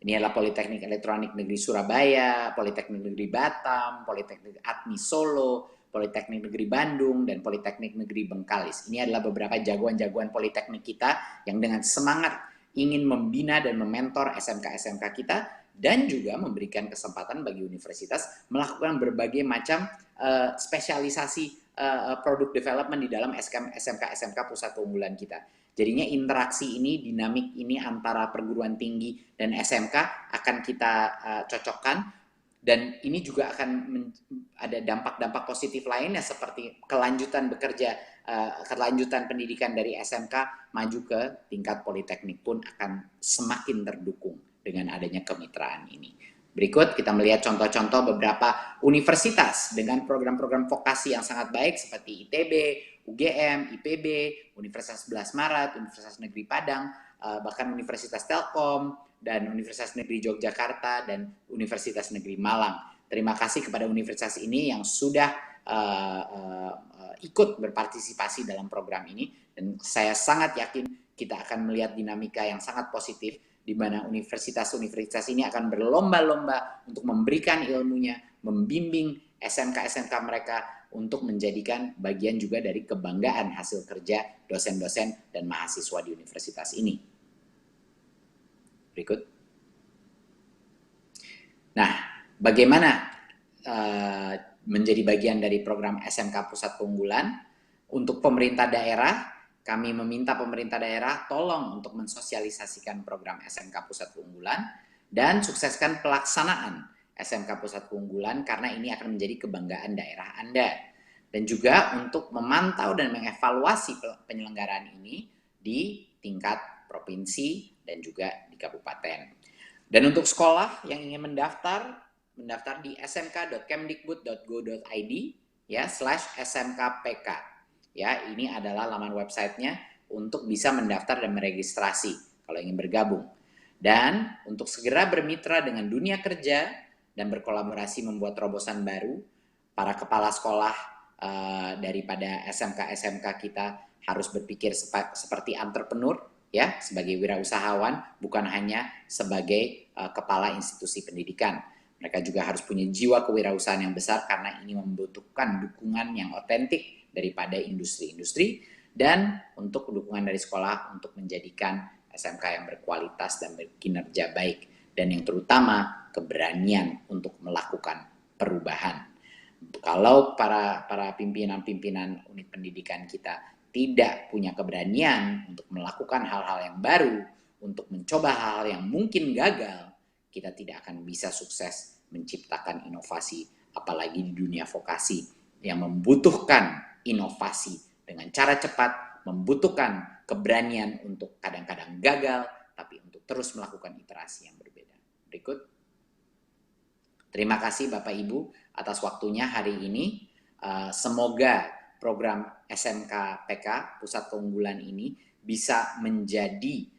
Ini adalah Politeknik Elektronik Negeri Surabaya, Politeknik Negeri Batam, Politeknik Atmi Solo, Politeknik Negeri Bandung, dan Politeknik Negeri Bengkalis. Ini adalah beberapa jagoan-jagoan politeknik kita yang dengan semangat ingin membina dan mementor SMK-SMK kita dan juga memberikan kesempatan bagi universitas melakukan berbagai macam spesialisasi produk development di dalam SMK-SMK Pusat Keunggulan kita. Jadinya interaksi ini, dinamik ini antara perguruan tinggi dan SMK akan kita cocokkan. Dan ini juga akan ada dampak-dampak positif lainnya seperti kelanjutan bekerja, kelanjutan pendidikan dari SMK maju ke tingkat politeknik pun akan semakin terdukung dengan adanya kemitraan ini. Berikut kita melihat contoh-contoh beberapa universitas dengan program-program vokasi yang sangat baik seperti ITB, UGM, IPB, Universitas 11 Maret, Universitas Negeri Padang, bahkan Universitas Telkom, dan Universitas Negeri Yogyakarta, dan Universitas Negeri Malang. Terima kasih kepada universitas ini yang sudah ikut berpartisipasi dalam program ini, dan saya sangat yakin kita akan melihat dinamika yang sangat positif di mana universitas-universitas ini akan berlomba-lomba untuk memberikan ilmunya, membimbing SMK-SMK mereka untuk menjadikan bagian juga dari kebanggaan hasil kerja dosen-dosen dan mahasiswa di universitas ini. Berikut. Nah, bagaimana menjadi bagian dari program SMK Pusat Keunggulan? Untuk pemerintah daerah, kami meminta pemerintah daerah tolong untuk mensosialisasikan program SMK Pusat Keunggulan dan sukseskan pelaksanaan SMK Pusat Keunggulan karena ini akan menjadi kebanggaan daerah Anda. Dan juga untuk memantau dan mengevaluasi penyelenggaraan ini di tingkat provinsi dan juga di kabupaten. Dan untuk sekolah yang ingin mendaftar di smk.kemdikbud.go.id ya /smkpk. Ya, ini adalah laman websitenya untuk bisa mendaftar dan meregistrasi kalau ingin bergabung. Dan untuk segera bermitra dengan dunia kerja dan berkolaborasi membuat terobosan baru, para kepala sekolah daripada SMK-SMK kita harus berpikir seperti entrepreneur, ya, sebagai wirausahawan, bukan hanya sebagai kepala institusi pendidikan. Mereka juga harus punya jiwa kewirausahaan yang besar karena ini membutuhkan dukungan yang otentik daripada industri-industri dan untuk dukungan dari sekolah untuk menjadikan SMK yang berkualitas dan berkinerja baik dan yang terutama keberanian untuk melakukan perubahan. Kalau para pimpinan-pimpinan unit pendidikan kita tidak punya keberanian untuk melakukan hal-hal yang baru, untuk mencoba hal-hal yang mungkin gagal, kita tidak akan bisa sukses menciptakan inovasi, apalagi di dunia vokasi yang membutuhkan inovasi dengan cara cepat, membutuhkan keberanian untuk kadang-kadang gagal, tapi untuk terus melakukan iterasi yang berbeda. Berikut. Terima kasih Bapak Ibu atas waktunya hari ini. Semoga program SMK PK, Pusat Keunggulan ini bisa menjadi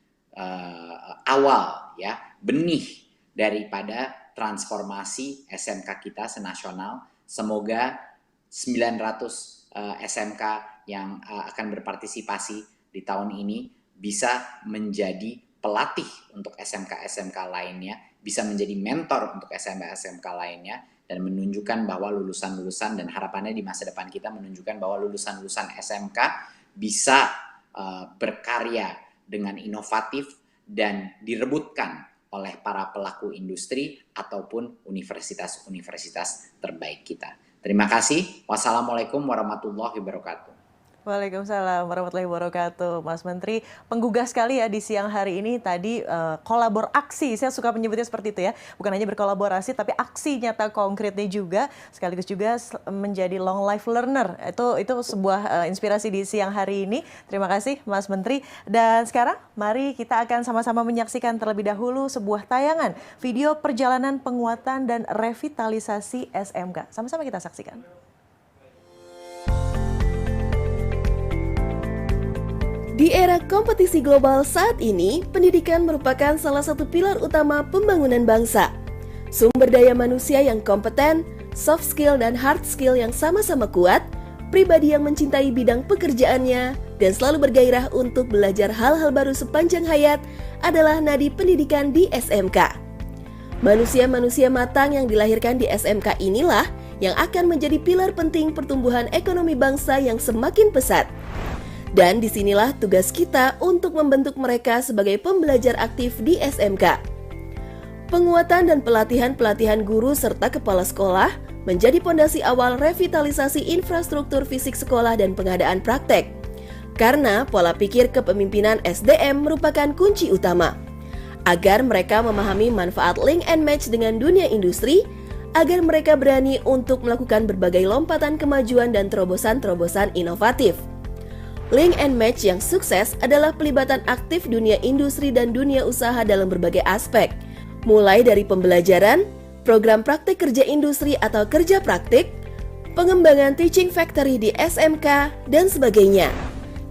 awal ya, benih daripada transformasi SMK kita senasional. Semoga 900 SMK yang akan berpartisipasi di tahun ini bisa menjadi pelatih untuk SMK-SMK lainnya, bisa menjadi mentor untuk SMK-SMK lainnya, dan menunjukkan bahwa lulusan-lulusan, dan harapannya di masa depan kita menunjukkan bahwa lulusan-lulusan SMK bisa berkarya dengan inovatif dan direbutkan oleh para pelaku industri ataupun universitas-universitas terbaik kita. Terima kasih. Wassalamualaikum warahmatullahi wabarakatuh. Waalaikumsalam warahmatullahi wabarakatuh. Mas Menteri, penggugah sekali ya di siang hari ini tadi kolabor aksi. Saya suka menyebutnya seperti itu ya. Bukan hanya berkolaborasi tapi aksi nyata konkretnya juga, sekaligus juga menjadi long life learner. Itu sebuah inspirasi di siang hari ini. Terima kasih Mas Menteri. Dan sekarang mari kita akan sama-sama menyaksikan terlebih dahulu sebuah tayangan video perjalanan penguatan dan revitalisasi SMK. Sama-sama kita saksikan. Di era kompetisi global saat ini, pendidikan merupakan salah satu pilar utama pembangunan bangsa. Sumber daya manusia yang kompeten, soft skill dan hard skill yang sama-sama kuat, pribadi yang mencintai bidang pekerjaannya, dan selalu bergairah untuk belajar hal-hal baru sepanjang hayat adalah nadi pendidikan di SMK. Manusia-manusia matang yang dilahirkan di SMK inilah yang akan menjadi pilar penting pertumbuhan ekonomi bangsa yang semakin pesat. Dan disinilah tugas kita untuk membentuk mereka sebagai pembelajar aktif di SMK. Penguatan dan pelatihan guru serta kepala sekolah menjadi pondasi awal revitalisasi infrastruktur fisik sekolah dan pengadaan praktek. Karena pola pikir kepemimpinan SDM merupakan kunci utama. Agar mereka memahami manfaat link and match dengan dunia industri, agar mereka berani untuk melakukan berbagai lompatan kemajuan dan terobosan-terobosan inovatif. Link and match yang sukses adalah pelibatan aktif dunia industri dan dunia usaha dalam berbagai aspek, mulai dari pembelajaran, program praktik kerja industri atau kerja praktik, pengembangan teaching factory di SMK, dan sebagainya.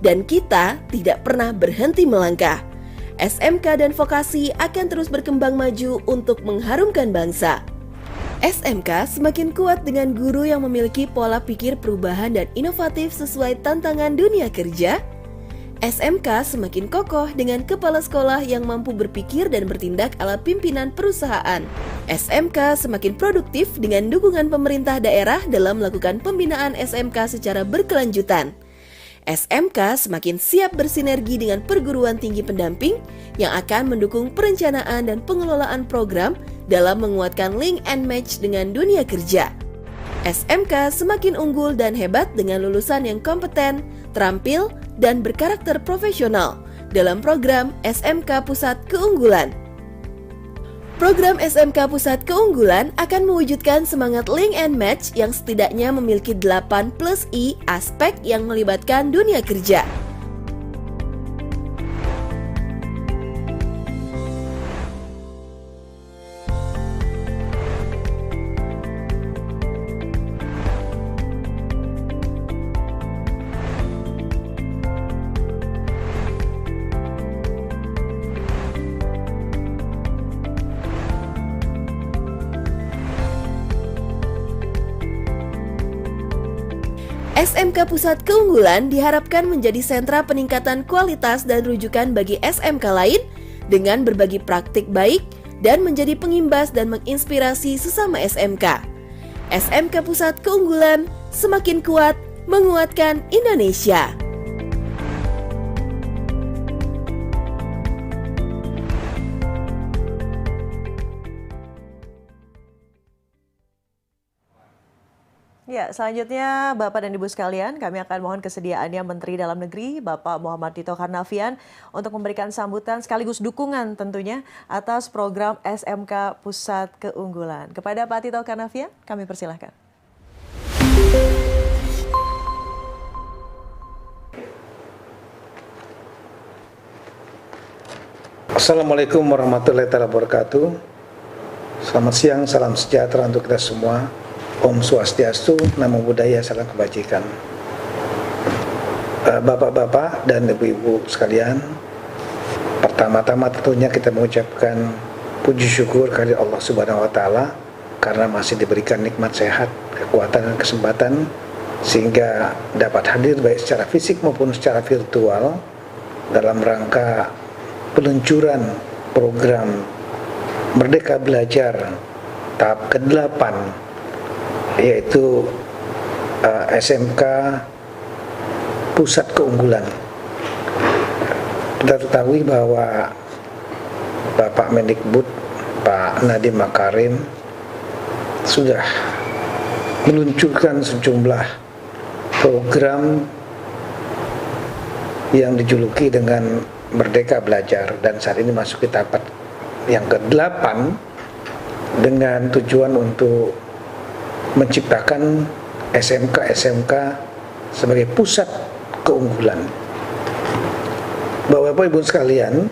Dan kita tidak pernah berhenti melangkah. SMK dan vokasi akan terus berkembang maju untuk mengharumkan bangsa. SMK semakin kuat dengan guru yang memiliki pola pikir perubahan dan inovatif sesuai tantangan dunia kerja. SMK semakin kokoh dengan kepala sekolah yang mampu berpikir dan bertindak ala pimpinan perusahaan. SMK semakin produktif dengan dukungan pemerintah daerah dalam melakukan pembinaan SMK secara berkelanjutan. SMK semakin siap bersinergi dengan perguruan tinggi pendamping yang akan mendukung perencanaan dan pengelolaan program dalam menguatkan link and match dengan dunia kerja. SMK semakin unggul dan hebat dengan lulusan yang kompeten, terampil, dan berkarakter profesional dalam program SMK Pusat Keunggulan. Program SMK Pusat Keunggulan akan mewujudkan semangat link and match yang setidaknya memiliki 8+I aspek yang melibatkan dunia kerja. SMK Pusat Keunggulan diharapkan menjadi sentra peningkatan kualitas dan rujukan bagi SMK lain dengan berbagi praktik baik dan menjadi pengimbas dan menginspirasi sesama SMK. SMK Pusat Keunggulan semakin kuat menguatkan Indonesia. Ya, selanjutnya Bapak dan Ibu sekalian, kami akan mohon kesediaannya Menteri Dalam Negeri, Bapak Muhammad Tito Karnavian, untuk memberikan sambutan sekaligus dukungan tentunya atas program SMK Pusat Keunggulan. Kepada Pak Tito Karnavian, kami persilahkan. Assalamualaikum warahmatullahi wabarakatuh. Selamat siang, salam sejahtera untuk kita semua. Om Swastiastu, Namo Buddhaya, salam kebajikan. Bapak-bapak dan ibu-ibu sekalian, pertama-tama tentunya kita mengucapkan puji syukur kepada Allah Subhanahu wa Ta'ala karena masih diberikan nikmat sehat, kekuatan dan kesempatan sehingga dapat hadir baik secara fisik maupun secara virtual dalam rangka peluncuran program Merdeka Belajar tahap ke-8, yaitu SMK Pusat Keunggulan. Kita ketahui bahwa Bapak Mendikbud Pak Nadiem Makarim sudah meluncurkan sejumlah program yang dijuluki dengan Merdeka Belajar, dan saat ini masuk ke tahap yang ke-8 dengan tujuan untuk menciptakan SMK-SMK sebagai pusat keunggulan. Bapak-bapak ibu sekalian,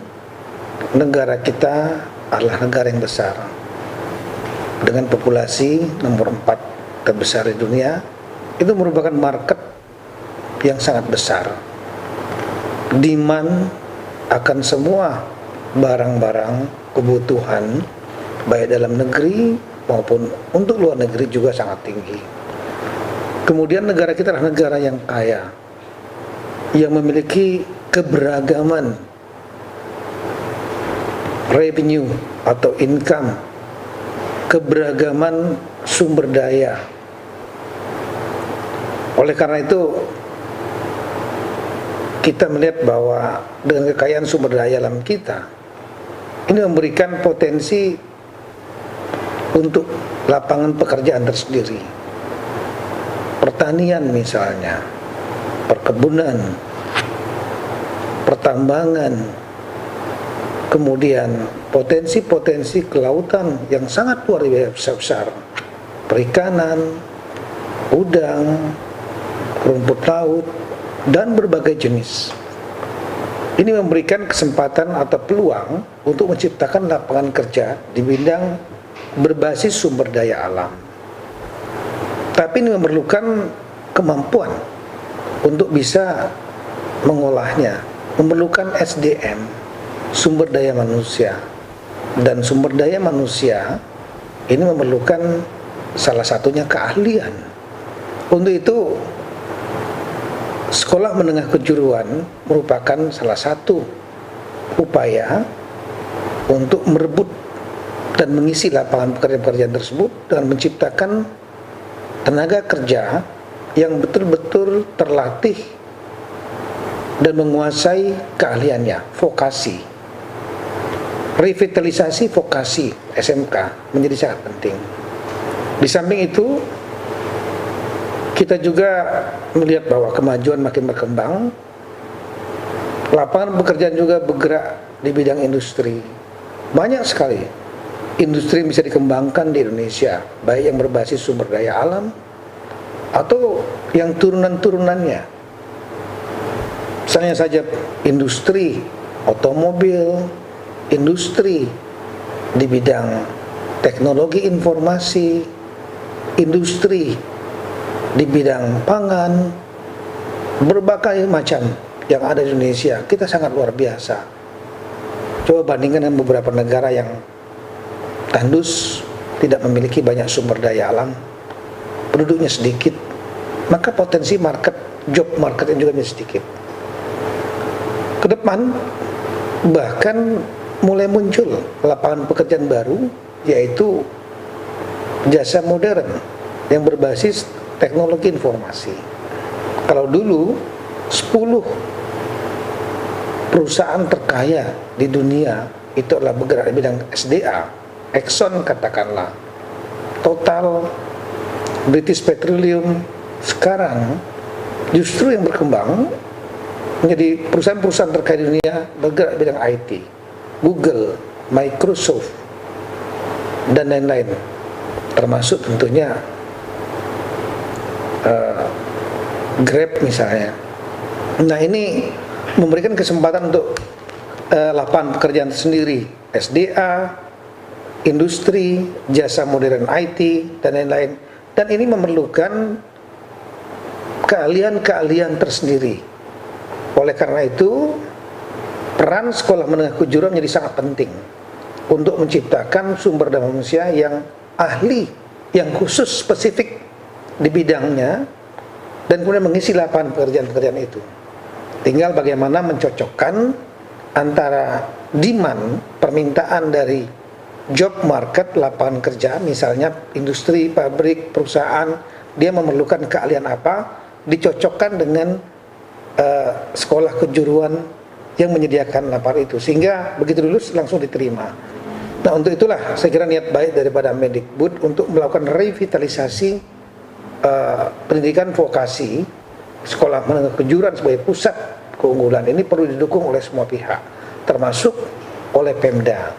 negara kita adalah negara yang besar dengan populasi nomor 4 terbesar di dunia. Itu merupakan market yang sangat besar. Demand akan semua barang-barang kebutuhan baik dalam negeri maupun untuk luar negeri juga sangat tinggi. Kemudian negara kita adalah negara yang kaya, yang memiliki keberagaman revenue atau income, keberagaman sumber daya. Oleh karena itu, kita melihat bahwa dengan kekayaan sumber daya alam kita, ini memberikan potensi untuk lapangan pekerjaan tersendiri. Pertanian misalnya, perkebunan, pertambangan, kemudian potensi-potensi kelautan yang sangat luar biasa besar, perikanan, udang, rumput laut, dan berbagai jenis. Ini memberikan kesempatan atau peluang untuk menciptakan lapangan kerja di bidang berbasis sumber daya alam. Tapi ini memerlukan kemampuan untuk bisa mengolahnya, memerlukan SDM, sumber daya manusia. Dan sumber daya manusia ini memerlukan salah satunya keahlian. Untuk itu, sekolah menengah kejuruan merupakan salah satu upaya untuk merebut dan mengisi lapangan pekerjaan-pekerjaan tersebut dan menciptakan tenaga kerja yang betul-betul terlatih dan menguasai keahliannya, vokasi. Revitalisasi vokasi SMK menjadi sangat penting. Di samping itu, kita juga melihat bahwa kemajuan makin berkembang, lapangan pekerjaan juga bergerak di bidang industri. Banyak sekali industri yang bisa dikembangkan di Indonesia, baik yang berbasis sumber daya alam atau yang turunan-turunannya. Misalnya saja industri otomobil, industri di bidang teknologi informasi, industri di bidang pangan, berbagai macam yang ada di Indonesia. Kita sangat luar biasa. Coba bandingkan dengan beberapa negara yang tandus, tidak memiliki banyak sumber daya alam, penduduknya sedikit, maka potensi market, job marketnya juga menjadi sedikit. Ke depan bahkan mulai muncul lapangan pekerjaan baru, yaitu jasa modern yang berbasis teknologi informasi. Kalau dulu 10 perusahaan terkaya di dunia itu adalah bergerak di bidang SDA, Exxon katakanlah, Total, British Petroleum, sekarang justru yang berkembang menjadi perusahaan-perusahaan terkait di dunia bergerak di bidang IT, Google, Microsoft, dan lain-lain, termasuk tentunya Grab misalnya. Nah, ini memberikan kesempatan untuk lapangan pekerjaan sendiri, SDA, industri, jasa modern IT, dan lain-lain. Dan ini memerlukan keahlian-keahlian tersendiri. Oleh karena itu, peran sekolah menengah kejuruan menjadi sangat penting untuk menciptakan sumber daya manusia yang ahli, yang khusus spesifik di bidangnya, dan kemudian mengisi lapangan pekerjaan-pekerjaan itu. Tinggal bagaimana mencocokkan antara demand, permintaan dari job market, lapangan kerja, misalnya industri, pabrik, perusahaan, dia memerlukan keahlian apa, dicocokkan dengan sekolah kejuruan yang menyediakan lapangan itu, sehingga begitu lulus langsung diterima. Nah, untuk itulah saya kira niat baik daripada Mendikbud untuk melakukan revitalisasi pendidikan vokasi sekolah menengah kejuruan sebagai pusat keunggulan. Ini perlu didukung oleh semua pihak, termasuk oleh Pemda.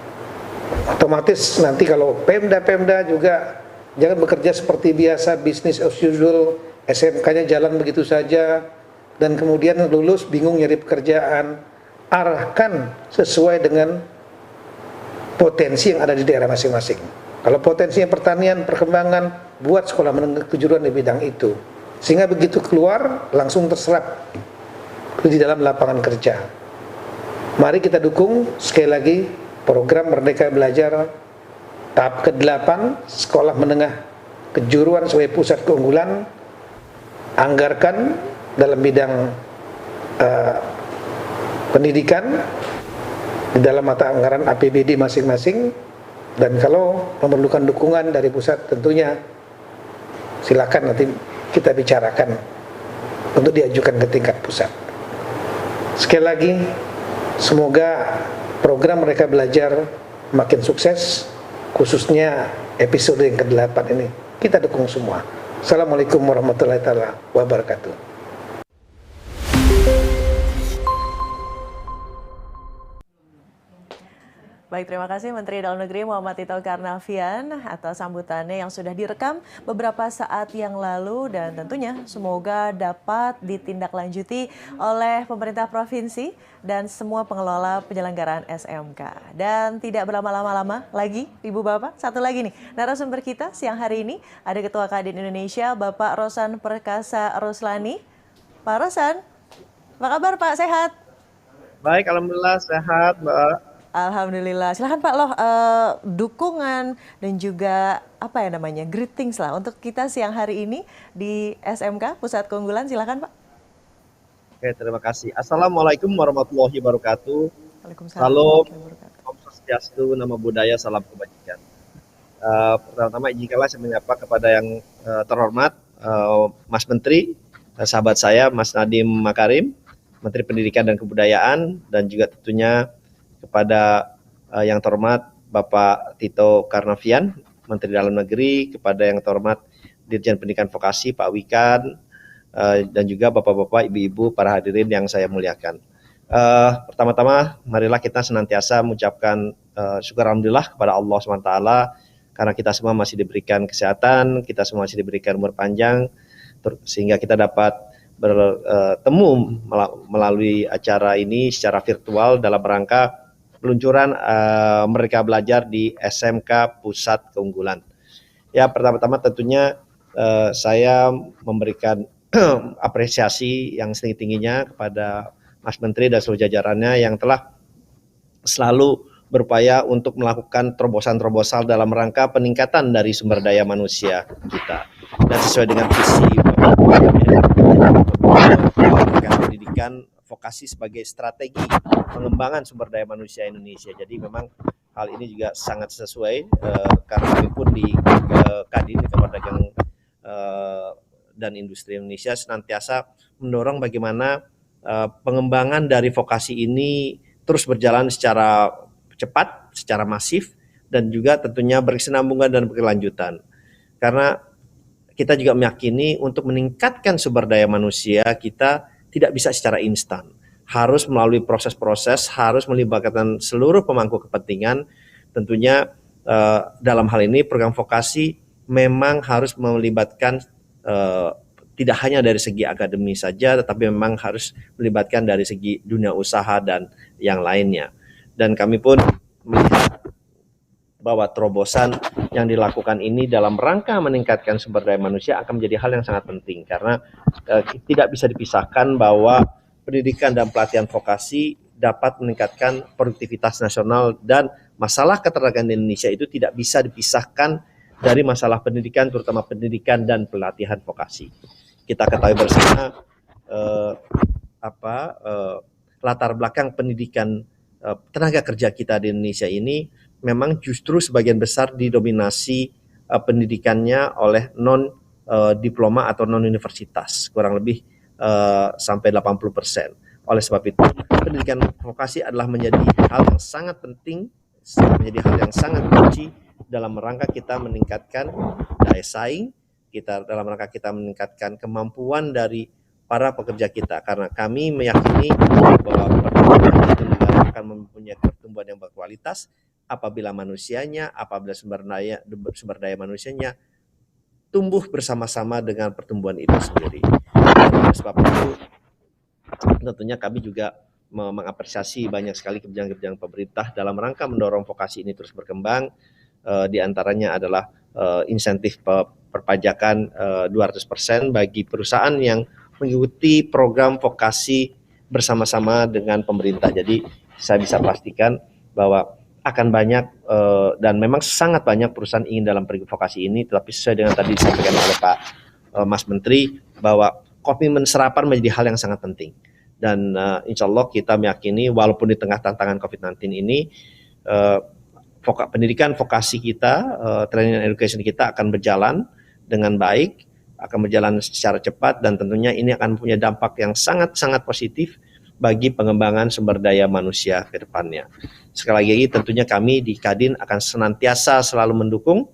Otomatis nanti kalau Pemda juga jangan bekerja seperti biasa, business as usual, SMK-nya jalan begitu saja, dan kemudian lulus bingung nyari pekerjaan. Arahkan sesuai dengan potensi yang ada di daerah masing-masing. Kalau potensinya pertanian, perkembangan, buat sekolah menengah kejuruan di bidang itu, sehingga begitu keluar langsung terserap di dalam lapangan kerja. Mari kita dukung sekali lagi program Merdeka Belajar tahap ke-8 sekolah menengah kejuruan sebagai pusat keunggulan. Anggarkan dalam bidang pendidikan di dalam mata anggaran APBD masing-masing, dan kalau memerlukan dukungan dari pusat tentunya silakan nanti kita bicarakan untuk diajukan ke tingkat pusat. Sekali lagi, semoga program Merdeka Belajar makin sukses, khususnya episode yang ke-8 ini. Kita dukung semua. Assalamualaikum warahmatullahi wabarakatuh. Baik, terima kasih Menteri Dalam Negeri Muhammad Tito Karnavian atas sambutannya yang sudah direkam beberapa saat yang lalu, dan tentunya semoga dapat ditindaklanjuti oleh pemerintah provinsi dan semua pengelola penyelenggaraan SMK. Dan tidak berlama-lama lagi, Ibu Bapak, satu lagi nih narasumber kita siang hari ini ada Ketua Kadin Indonesia Bapak Rosan Perkasa Roslani. Pak Rosan, apa kabar Pak? Sehat? Baik, alhamdulillah sehat, Mbak. Alhamdulillah. Silakan Pak Loh, dukungan dan juga greetings lah untuk kita siang hari ini di SMK Pusat Keunggulan. Silakan Pak. Oke, terima kasih. Assalamualaikum warahmatullahi wabarakatuh. Waalaikumsalam. Salam, Om Swastiastu, Namo Buddhaya, salam kebajikan. Pertama-tama izinkanlah saya menyapa kepada yang terhormat Mas Menteri, sahabat saya Mas Nadiem Makarim, Menteri Pendidikan dan Kebudayaan, dan juga tentunya kepada yang terhormat Bapak Tito Karnavian, Menteri Dalam Negeri, kepada yang terhormat Dirjen Pendidikan Vokasi Pak Wikan, dan juga bapak-bapak, ibu-ibu, para hadirin yang saya muliakan. Pertama-tama marilah kita senantiasa mengucapkan syukur alhamdulillah kepada Allah SWT, karena kita semua masih diberikan kesehatan, kita semua masih diberikan umur panjang, sehingga kita dapat bertemu melalui acara ini secara virtual dalam rangka peluncuran Merdeka Belajar di SMK Pusat Keunggulan. Ya, pertama-tama tentunya saya memberikan apresiasi yang setinggi-tingginya kepada Mas Menteri dan seluruh jajarannya yang telah selalu berupaya untuk melakukan terobosan-terobosan dalam rangka peningkatan dari sumber daya manusia kita. Dan sesuai dengan visi pendidikan vokasi sebagai strategi pengembangan sumber daya manusia Indonesia. Jadi memang hal ini juga sangat sesuai karena kami pun di Kadin, Kamar Dagang dan Industri Indonesia senantiasa mendorong bagaimana pengembangan dari vokasi ini terus berjalan secara cepat, secara masif, dan juga tentunya berkesinambungan dan berkelanjutan. Karena kita juga meyakini untuk meningkatkan sumber daya manusia kita tidak bisa secara instan. Harus melalui proses-proses, harus melibatkan seluruh pemangku kepentingan. Tentunya dalam hal ini program vokasi memang harus melibatkan tidak hanya dari segi akademi saja, tetapi memang harus melibatkan dari segi dunia usaha dan yang lainnya. Dan kami pun melihat bahwa terobosan yang dilakukan ini dalam rangka meningkatkan sumber daya manusia akan menjadi hal yang sangat penting, karena tidak bisa dipisahkan bahwa pendidikan dan pelatihan vokasi dapat meningkatkan produktivitas nasional, dan masalah ketenagaan di Indonesia itu tidak bisa dipisahkan dari masalah pendidikan, terutama pendidikan dan pelatihan vokasi. Kita ketahui bersama latar belakang pendidikan tenaga kerja kita di Indonesia ini memang justru sebagian besar didominasi pendidikannya oleh non diploma atau non universitas, kurang lebih sampai 80%. Oleh sebab itu, pendidikan vokasi adalah menjadi hal yang sangat penting, menjadi hal yang sangat kunci dalam rangka kita meningkatkan daya saing, dalam rangka kita meningkatkan kemampuan dari para pekerja kita, karena kami meyakini bahwa pertumbuhan itu negara akan mempunyai pertumbuhan yang berkualitas apabila sumber daya manusianya tumbuh bersama-sama dengan pertumbuhan itu sendiri. Oleh sebab itu, tentunya kami juga mengapresiasi banyak sekali kebijakan-kebijakan pemerintah dalam rangka mendorong vokasi ini terus berkembang. Di antaranya adalah insentif perpajakan 200% bagi perusahaan yang mengikuti program vokasi bersama-sama dengan pemerintah. Jadi saya bisa pastikan bahwa akan banyak dan memang sangat banyak perusahaan ingin dalam vokasi ini, tetapi sesuai dengan tadi disampaikan oleh Pak Mas Menteri bahwa komitmen serapan menjadi hal yang sangat penting. Dan insya Allah kita meyakini walaupun di tengah tantangan COVID-19 ini pendidikan vokasi kita, training and education kita akan berjalan dengan baik, akan berjalan secara cepat, dan tentunya ini akan punya dampak yang sangat-sangat positif bagi pengembangan sumber daya manusia ke depannya. Sekali lagi tentunya kami di Kadin akan senantiasa selalu mendukung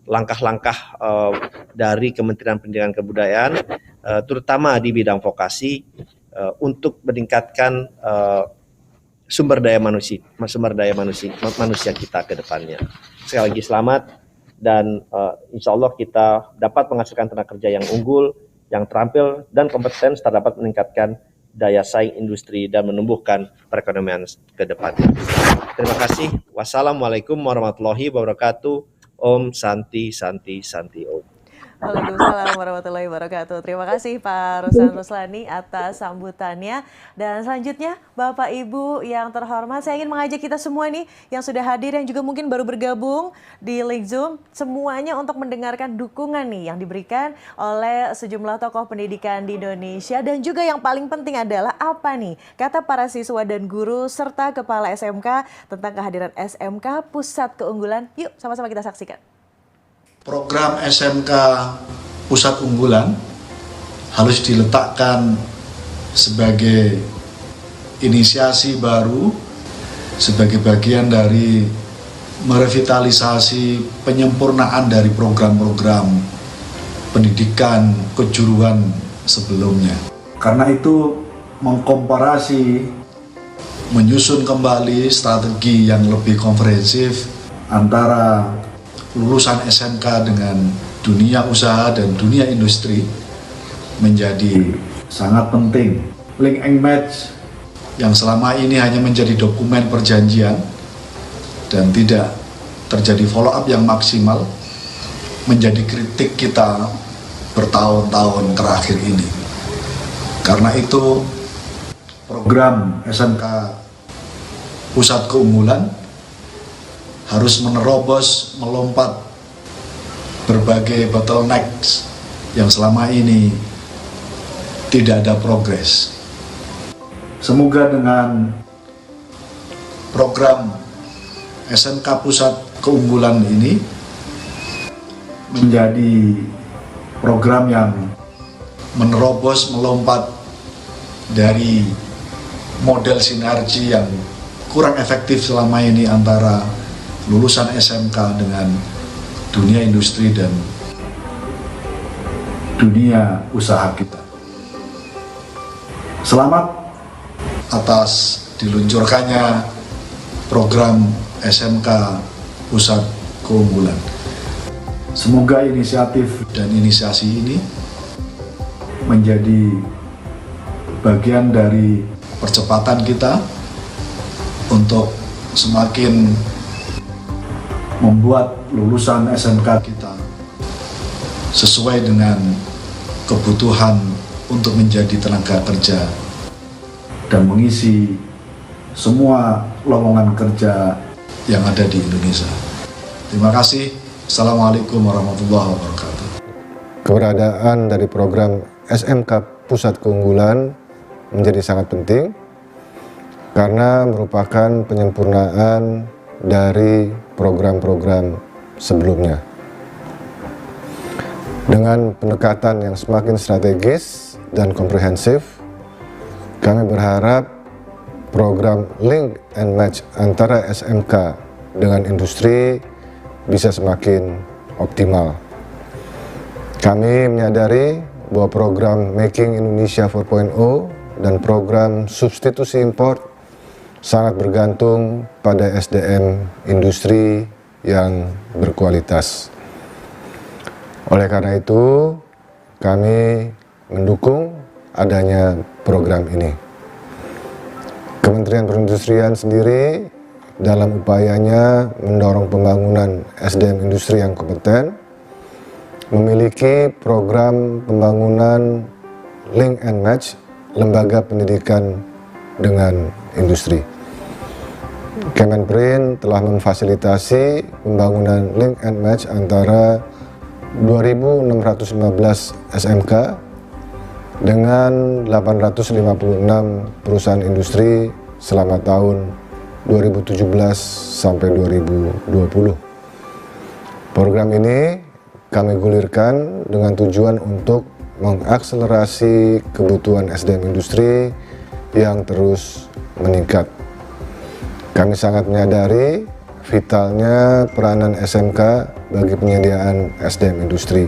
langkah-langkah dari Kementerian Pendidikan dan Kebudayaan, terutama di bidang vokasi, untuk meningkatkan sumber daya manusia kita ke depannya. Sekali lagi selamat, dan insya Allah kita dapat menghasilkan tenaga kerja yang unggul, yang terampil dan kompeten, serta dapat meningkatkan daya saing industri dan menumbuhkan perekonomian ke depannya. Terima kasih. Wassalamualaikum warahmatullahi wabarakatuh. Om Santi Santi Santi Om. Waalaikumsalam warahmatullahi wabarakatuh. Terima kasih Pak Ruslan Ruslani atas sambutannya. Dan selanjutnya Bapak Ibu yang terhormat, saya ingin mengajak kita semua nih yang sudah hadir, yang juga mungkin baru bergabung di link Zoom, semuanya untuk mendengarkan dukungan nih yang diberikan oleh sejumlah tokoh pendidikan di Indonesia. Dan juga yang paling penting adalah apa nih kata para siswa dan guru serta kepala SMK tentang kehadiran SMK Pusat Keunggulan. Yuk sama-sama kita saksikan. Program SMK Pusat Unggulan harus diletakkan sebagai inisiasi baru, sebagai bagian dari merevitalisasi penyempurnaan dari program-program pendidikan kejuruan sebelumnya. Karena itu mengkomparasi, menyusun kembali strategi yang lebih komprehensif antara lulusan SMK dengan dunia usaha dan dunia industri menjadi sangat penting. Link and match yang selama ini hanya menjadi dokumen perjanjian dan tidak terjadi follow up yang maksimal menjadi kritik kita bertahun-tahun terakhir ini. Karena itu program SMK Pusat Keunggulan harus menerobos, melompat berbagai bottlenecks yang selama ini tidak ada progres. Semoga dengan program SMK Pusat Keunggulan ini menjadi program yang menerobos, melompat dari model sinergi yang kurang efektif selama ini antara lulusan SMK dengan dunia industri dan dunia usaha kita. Selamat atas diluncurkannya program SMK Pusat Keunggulan. Semoga inisiatif dan inisiasi ini menjadi bagian dari percepatan kita untuk semakin membuat lulusan SMK kita sesuai dengan kebutuhan untuk menjadi tenaga kerja dan mengisi semua lowongan kerja yang ada di Indonesia. Terima kasih. Assalamualaikum warahmatullahi wabarakatuh. Keberadaan dari program SMK Pusat Keunggulan menjadi sangat penting karena merupakan penyempurnaan dari program-program sebelumnya. Dengan pendekatan yang semakin strategis dan komprehensif, kami berharap program Link and Match antara SMK dengan industri bisa semakin optimal. Kami menyadari bahwa program Making Indonesia 4.0 dan program substitusi import sangat bergantung pada SDM industri yang berkualitas. Oleh karena itu, kami mendukung adanya program ini. Kementerian Perindustrian sendiri dalam upayanya mendorong pembangunan SDM industri yang kompeten, memiliki program pembangunan Link and Match lembaga pendidikan dengan industri. Kemenperin telah memfasilitasi pembangunan Link and Match antara 2.615 SMK dengan 856 perusahaan industri selama tahun 2017 sampai 2020. Program ini kami gulirkan dengan tujuan untuk mengakselerasi kebutuhan SDM industri yang terus meningkat. Kami sangat menyadari vitalnya peranan SMK bagi penyediaan SDM industri.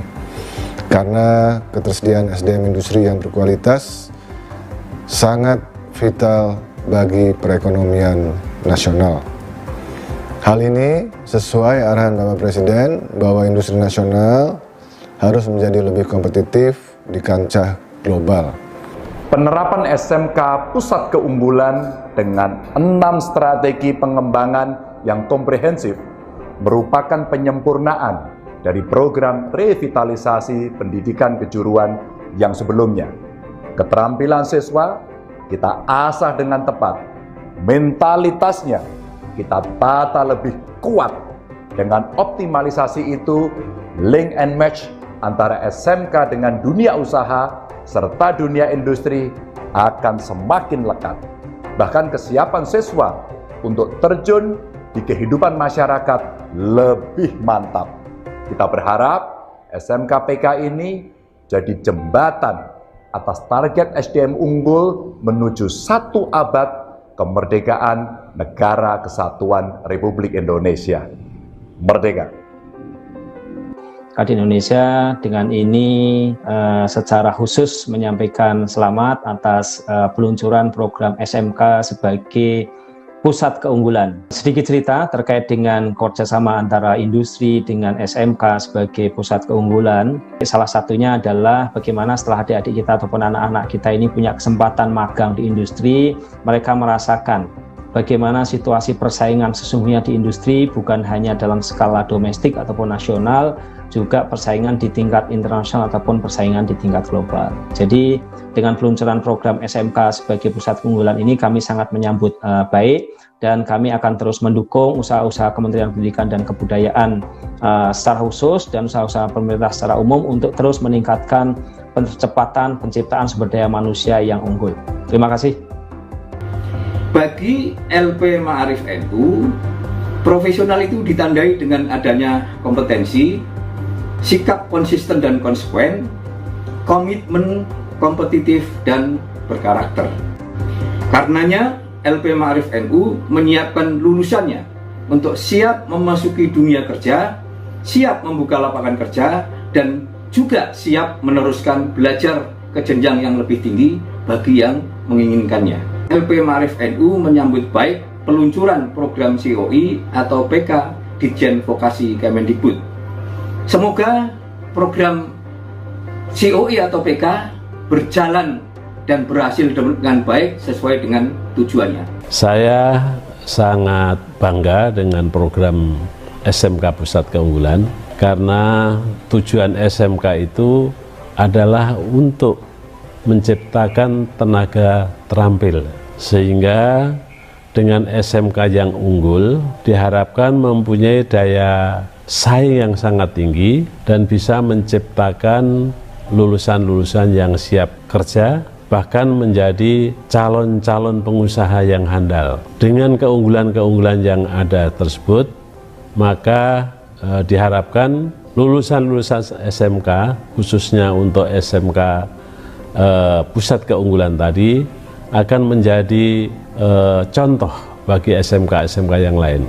Karena ketersediaan SDM industri yang berkualitas sangat vital bagi perekonomian nasional. Hal ini sesuai arahan Bapak Presiden bahwa industri nasional harus menjadi lebih kompetitif di kancah global. Penerapan SMK Pusat Keunggulan dengan 6 strategi pengembangan yang komprehensif merupakan penyempurnaan dari program revitalisasi pendidikan kejuruan yang sebelumnya. Keterampilan siswa kita asah dengan tepat, mentalitasnya kita tata lebih kuat. Dengan optimalisasi itu, link and match antara SMK dengan dunia usaha serta dunia industri akan semakin lekat. Bahkan kesiapan siswa untuk terjun di kehidupan masyarakat lebih mantap. Kita berharap SMK PK ini jadi jembatan atas target SDM unggul menuju 1 abad kemerdekaan Negara Kesatuan Republik Indonesia. Merdeka! Kadin Indonesia dengan ini secara khusus menyampaikan selamat atas peluncuran program SMK sebagai pusat keunggulan. Sedikit cerita terkait dengan kerjasama antara industri dengan SMK sebagai pusat keunggulan. Salah satunya adalah bagaimana setelah adik-adik kita ataupun anak-anak kita ini punya kesempatan magang di industri, mereka merasakan bagaimana situasi persaingan sesungguhnya di industri bukan hanya dalam skala domestik ataupun nasional, juga persaingan di tingkat internasional ataupun persaingan di tingkat global. Jadi dengan peluncuran program SMK sebagai pusat keunggulan ini kami sangat menyambut baik, dan kami akan terus mendukung usaha-usaha Kementerian Pendidikan dan Kebudayaan secara khusus dan usaha-usaha pemerintah secara umum untuk terus meningkatkan percepatan penciptaan sumber daya manusia yang unggul. Terima kasih. Bagi LP Ma'arif NU, profesional itu ditandai dengan adanya kompetensi, sikap konsisten dan konsekuen, komitmen kompetitif dan berkarakter. Karenanya, LP Ma'arif NU menyiapkan lulusannya untuk siap memasuki dunia kerja, siap membuka lapangan kerja, dan juga siap meneruskan belajar ke jenjang yang lebih tinggi bagi yang menginginkannya. LP Ma'arif NU menyambut baik peluncuran program COI atau PK Ditjen Vokasi Kemendikbud. Semoga program COI atau PK berjalan dan berhasil dengan baik sesuai dengan tujuannya. Saya sangat bangga dengan program SMK Pusat Keunggulan karena tujuan SMK itu adalah untuk menciptakan tenaga terampil, sehingga dengan SMK yang unggul diharapkan mempunyai daya saing yang sangat tinggi dan bisa menciptakan lulusan-lulusan yang siap kerja, bahkan menjadi calon-calon pengusaha yang handal. Dengan keunggulan-keunggulan yang ada tersebut, maka diharapkan lulusan-lulusan SMK, khususnya untuk SMK Pusat Keunggulan tadi, akan menjadi contoh bagi SMK-SMK yang lain.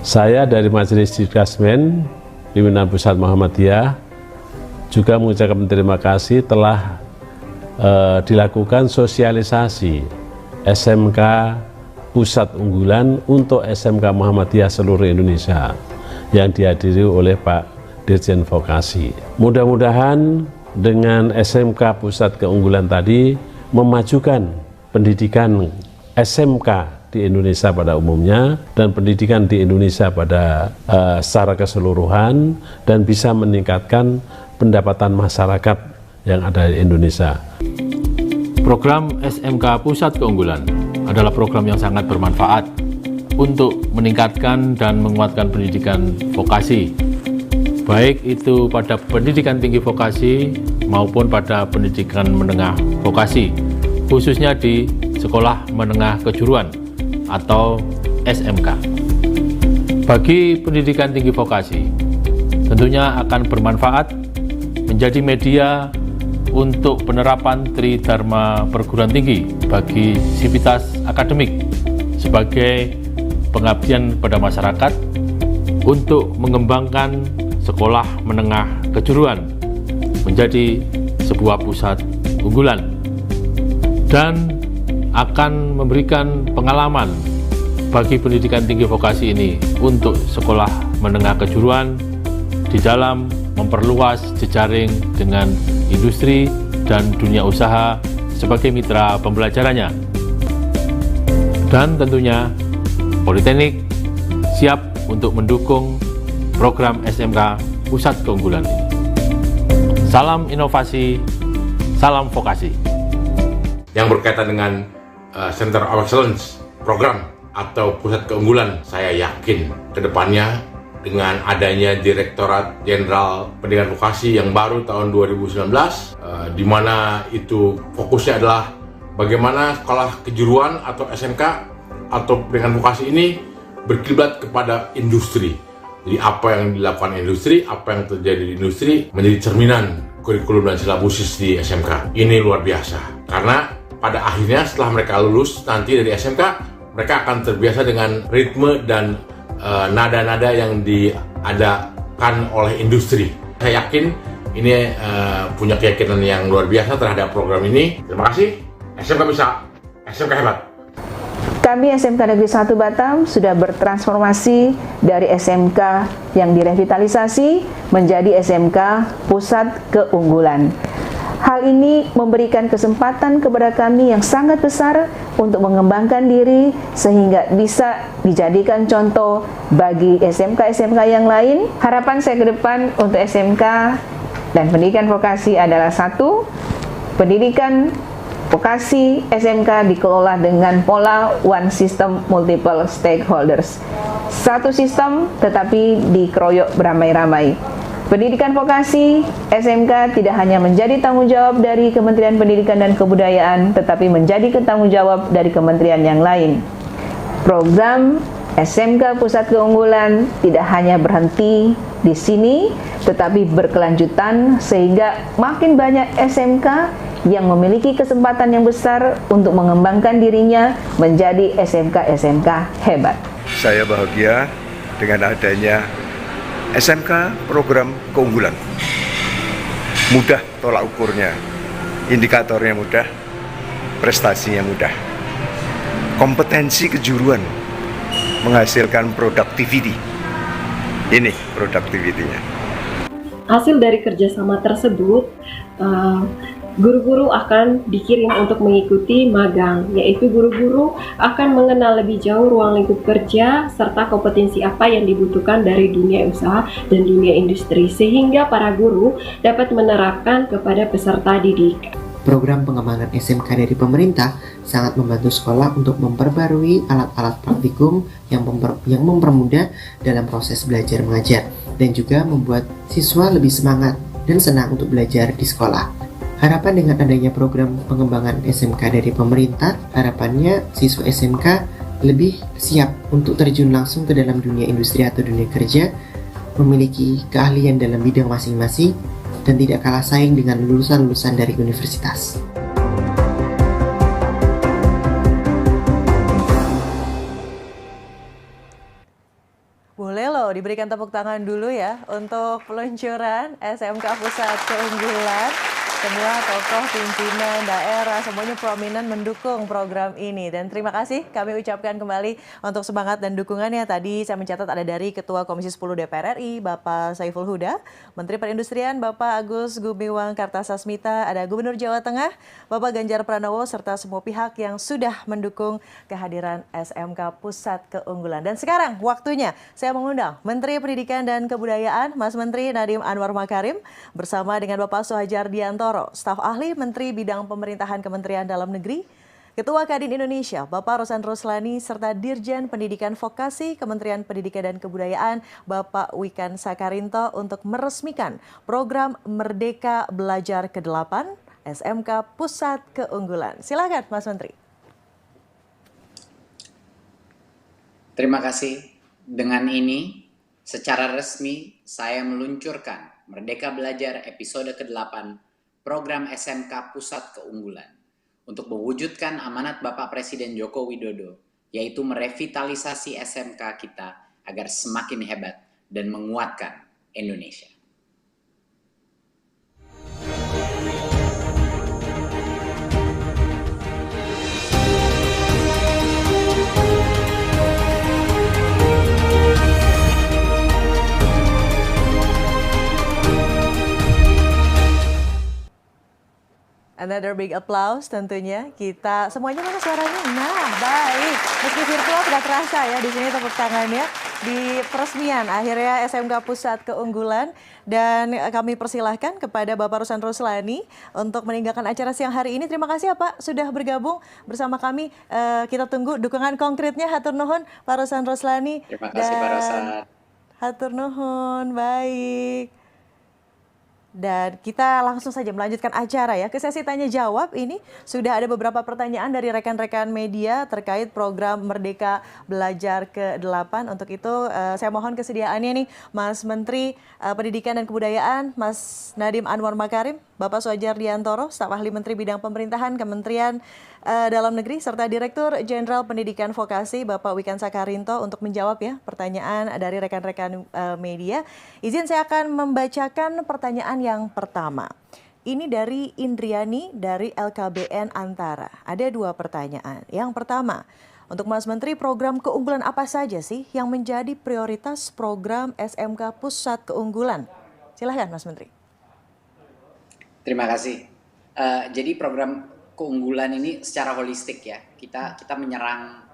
Saya dari Majelis Dikasmen Pimpinan Pusat Muhammadiyah juga mengucapkan terima kasih telah dilakukan sosialisasi SMK Pusat Unggulan untuk SMK Muhammadiyah seluruh Indonesia yang dihadiri oleh Pak Dirjen Vokasi. Mudah-mudahan dengan SMK Pusat Keunggulan tadi memajukan pendidikan SMK di Indonesia pada umumnya dan pendidikan di Indonesia pada secara keseluruhan, dan bisa meningkatkan pendapatan masyarakat yang ada di Indonesia. Program SMK Pusat Keunggulan adalah program yang sangat bermanfaat untuk meningkatkan dan menguatkan pendidikan vokasi, baik itu pada pendidikan tinggi vokasi maupun pada pendidikan menengah vokasi, khususnya di Sekolah Menengah Kejuruan atau SMK. Bagi pendidikan tinggi vokasi, tentunya akan bermanfaat menjadi media untuk penerapan Tridharma Perguruan Tinggi bagi sivitas akademik sebagai pengabdian pada masyarakat untuk mengembangkan sekolah menengah kejuruan menjadi sebuah pusat unggulan, dan akan memberikan pengalaman bagi pendidikan tinggi vokasi ini untuk sekolah menengah kejuruan di dalam memperluas jejaring dengan industri dan dunia usaha sebagai mitra pembelajarannya. Dan tentunya Politeknik siap untuk mendukung program SMK Pusat Keunggulan ini. Salam inovasi, salam vokasi. Yang berkaitan dengan Center of Excellence program atau pusat keunggulan, saya yakin kedepannya dengan adanya Direktorat Jenderal Pendidikan Vokasi yang baru tahun 2019, di mana itu fokusnya adalah bagaimana sekolah kejuruan atau SMK atau pendidikan vokasi ini berkiblat kepada industri. Jadi apa yang dilakukan industri, apa yang terjadi di industri menjadi cerminan kurikulum dan silabusis di SMK. Ini luar biasa, karena pada akhirnya setelah mereka lulus nanti dari SMK, mereka akan terbiasa dengan ritme dan nada-nada yang diadakan oleh industri. Saya yakin ini punya keyakinan yang luar biasa terhadap program ini. Terima kasih. SMK bisa, SMK hebat. Kami SMK Negeri 1 Batam sudah bertransformasi dari SMK yang direvitalisasi menjadi SMK Pusat Keunggulan. Hal ini memberikan kesempatan kepada kami yang sangat besar untuk mengembangkan diri sehingga bisa dijadikan contoh bagi SMK-SMK yang lain. Harapan saya ke depan untuk SMK dan pendidikan vokasi adalah satu, pendidikan vokasi SMK dikelola dengan pola one system multiple stakeholders. Satu sistem tetapi dikeroyok beramai-ramai. Pendidikan vokasi SMK tidak hanya menjadi tanggung jawab dari Kementerian Pendidikan dan Kebudayaan, tetapi menjadi tanggung jawab dari kementerian yang lain. Program SMK Pusat Keunggulan tidak hanya berhenti di sini, tetapi berkelanjutan sehingga makin banyak SMK yang memiliki kesempatan yang besar untuk mengembangkan dirinya menjadi SMK-SMK hebat. Saya bahagia dengan adanya SMK program keunggulan. mudah tolak ukurnya, indikatornya mudah, prestasinya mudah. Kompetensi kejuruan menghasilkan productivity. Ini productivity-nya. Hasil dari kerjasama tersebut, guru-guru akan dikirim untuk mengikuti magang, yaitu guru-guru akan mengenal lebih jauh ruang lingkup kerja serta kompetensi apa yang dibutuhkan dari dunia usaha dan dunia industri, sehingga para guru dapat menerapkan kepada peserta didik. Program pengembangan SMK dari pemerintah sangat membantu sekolah untuk memperbarui alat-alat praktikum yang mempermudah dalam proses belajar mengajar dan juga membuat siswa lebih semangat dan senang untuk belajar di sekolah. Harapan dengan adanya program pengembangan SMK dari pemerintah, harapannya siswa SMK lebih siap untuk terjun langsung ke dalam dunia industri atau dunia kerja, memiliki keahlian dalam bidang masing-masing, dan tidak kalah saing dengan lulusan-lulusan dari universitas. Boleh loh diberikan tepuk tangan dulu ya untuk peluncuran SMK Pusat Keunggulan. Semua tokoh pimpinan daerah, semuanya prominent mendukung program ini. Dan terima kasih kami ucapkan kembali untuk semangat dan dukungannya. Tadi saya mencatat ada dari Ketua Komisi 10 DPR RI, Bapak Saiful Huda, Menteri Perindustrian, Bapak Agus Gumiwang Kartasasmita, ada Gubernur Jawa Tengah, Bapak Ganjar Pranowo, serta semua pihak yang sudah mendukung kehadiran SMK Pusat Keunggulan. Dan sekarang waktunya saya mengundang Menteri Pendidikan dan Kebudayaan, Mas Menteri Nadiem Anwar Makarim, bersama dengan Bapak Sohajar Diantoro, staf ahli Menteri Bidang Pemerintahan Kementerian Dalam Negeri, Ketua Kadin Indonesia, Bapak Rosan Roslani, serta Dirjen Pendidikan Vokasi Kementerian Pendidikan dan Kebudayaan, Bapak Wikan Sakarinto, untuk meresmikan program Merdeka Belajar ke-8 SMK Pusat Keunggulan. Silakan Mas Menteri. Terima kasih. Dengan ini, secara resmi saya meluncurkan Merdeka Belajar episode ke-8 program SMK Pusat Keunggulan untuk mewujudkan amanat Bapak Presiden Joko Widodo, yaitu merevitalisasi SMK kita agar semakin hebat dan menguatkan Indonesia. Another big applause tentunya. Kita semuanya mana suaranya? Nah, baik. Meski virtual tidak terasa ya di sini tepuk tangannya di peresmian akhirnya SMK Pusat Keunggulan, dan kami persilahkan kepada Bapak Rosan Roslani untuk meninggalkan acara siang hari ini. Terima kasih ya Pak sudah bergabung bersama kami. Kita tunggu dukungan konkretnya. Hatur nuhun Pak Rosan Roslani. Terima kasih Pak Rosan. Hatur nuhun. Baik. Dan kita langsung saja melanjutkan acara ya. Ke sesi tanya jawab ini sudah ada beberapa pertanyaan dari rekan-rekan media terkait program Merdeka Belajar ke-8. Untuk itu saya mohon kesediaannya nih Mas Menteri Pendidikan dan Kebudayaan, Mas Nadiem Anwar Makarim, Bapak Sohajar Diantoro, staf ahli Menteri Bidang Pemerintahan Kementerian Dalam Negeri, serta Direktur Jenderal Pendidikan Vokasi, Bapak Wikan Sakarinto, untuk menjawab ya pertanyaan dari rekan-rekan media. Izin saya akan membacakan pertanyaan yang pertama. Ini dari Indriani dari LKBN Antara. Ada dua pertanyaan. Yang pertama, untuk Mas Menteri, program keunggulan apa saja sih yang menjadi prioritas program SMK Pusat Keunggulan? Silahkan Mas Menteri. Terima kasih. Jadi program keunggulan ini secara holistik ya. Kita menyerang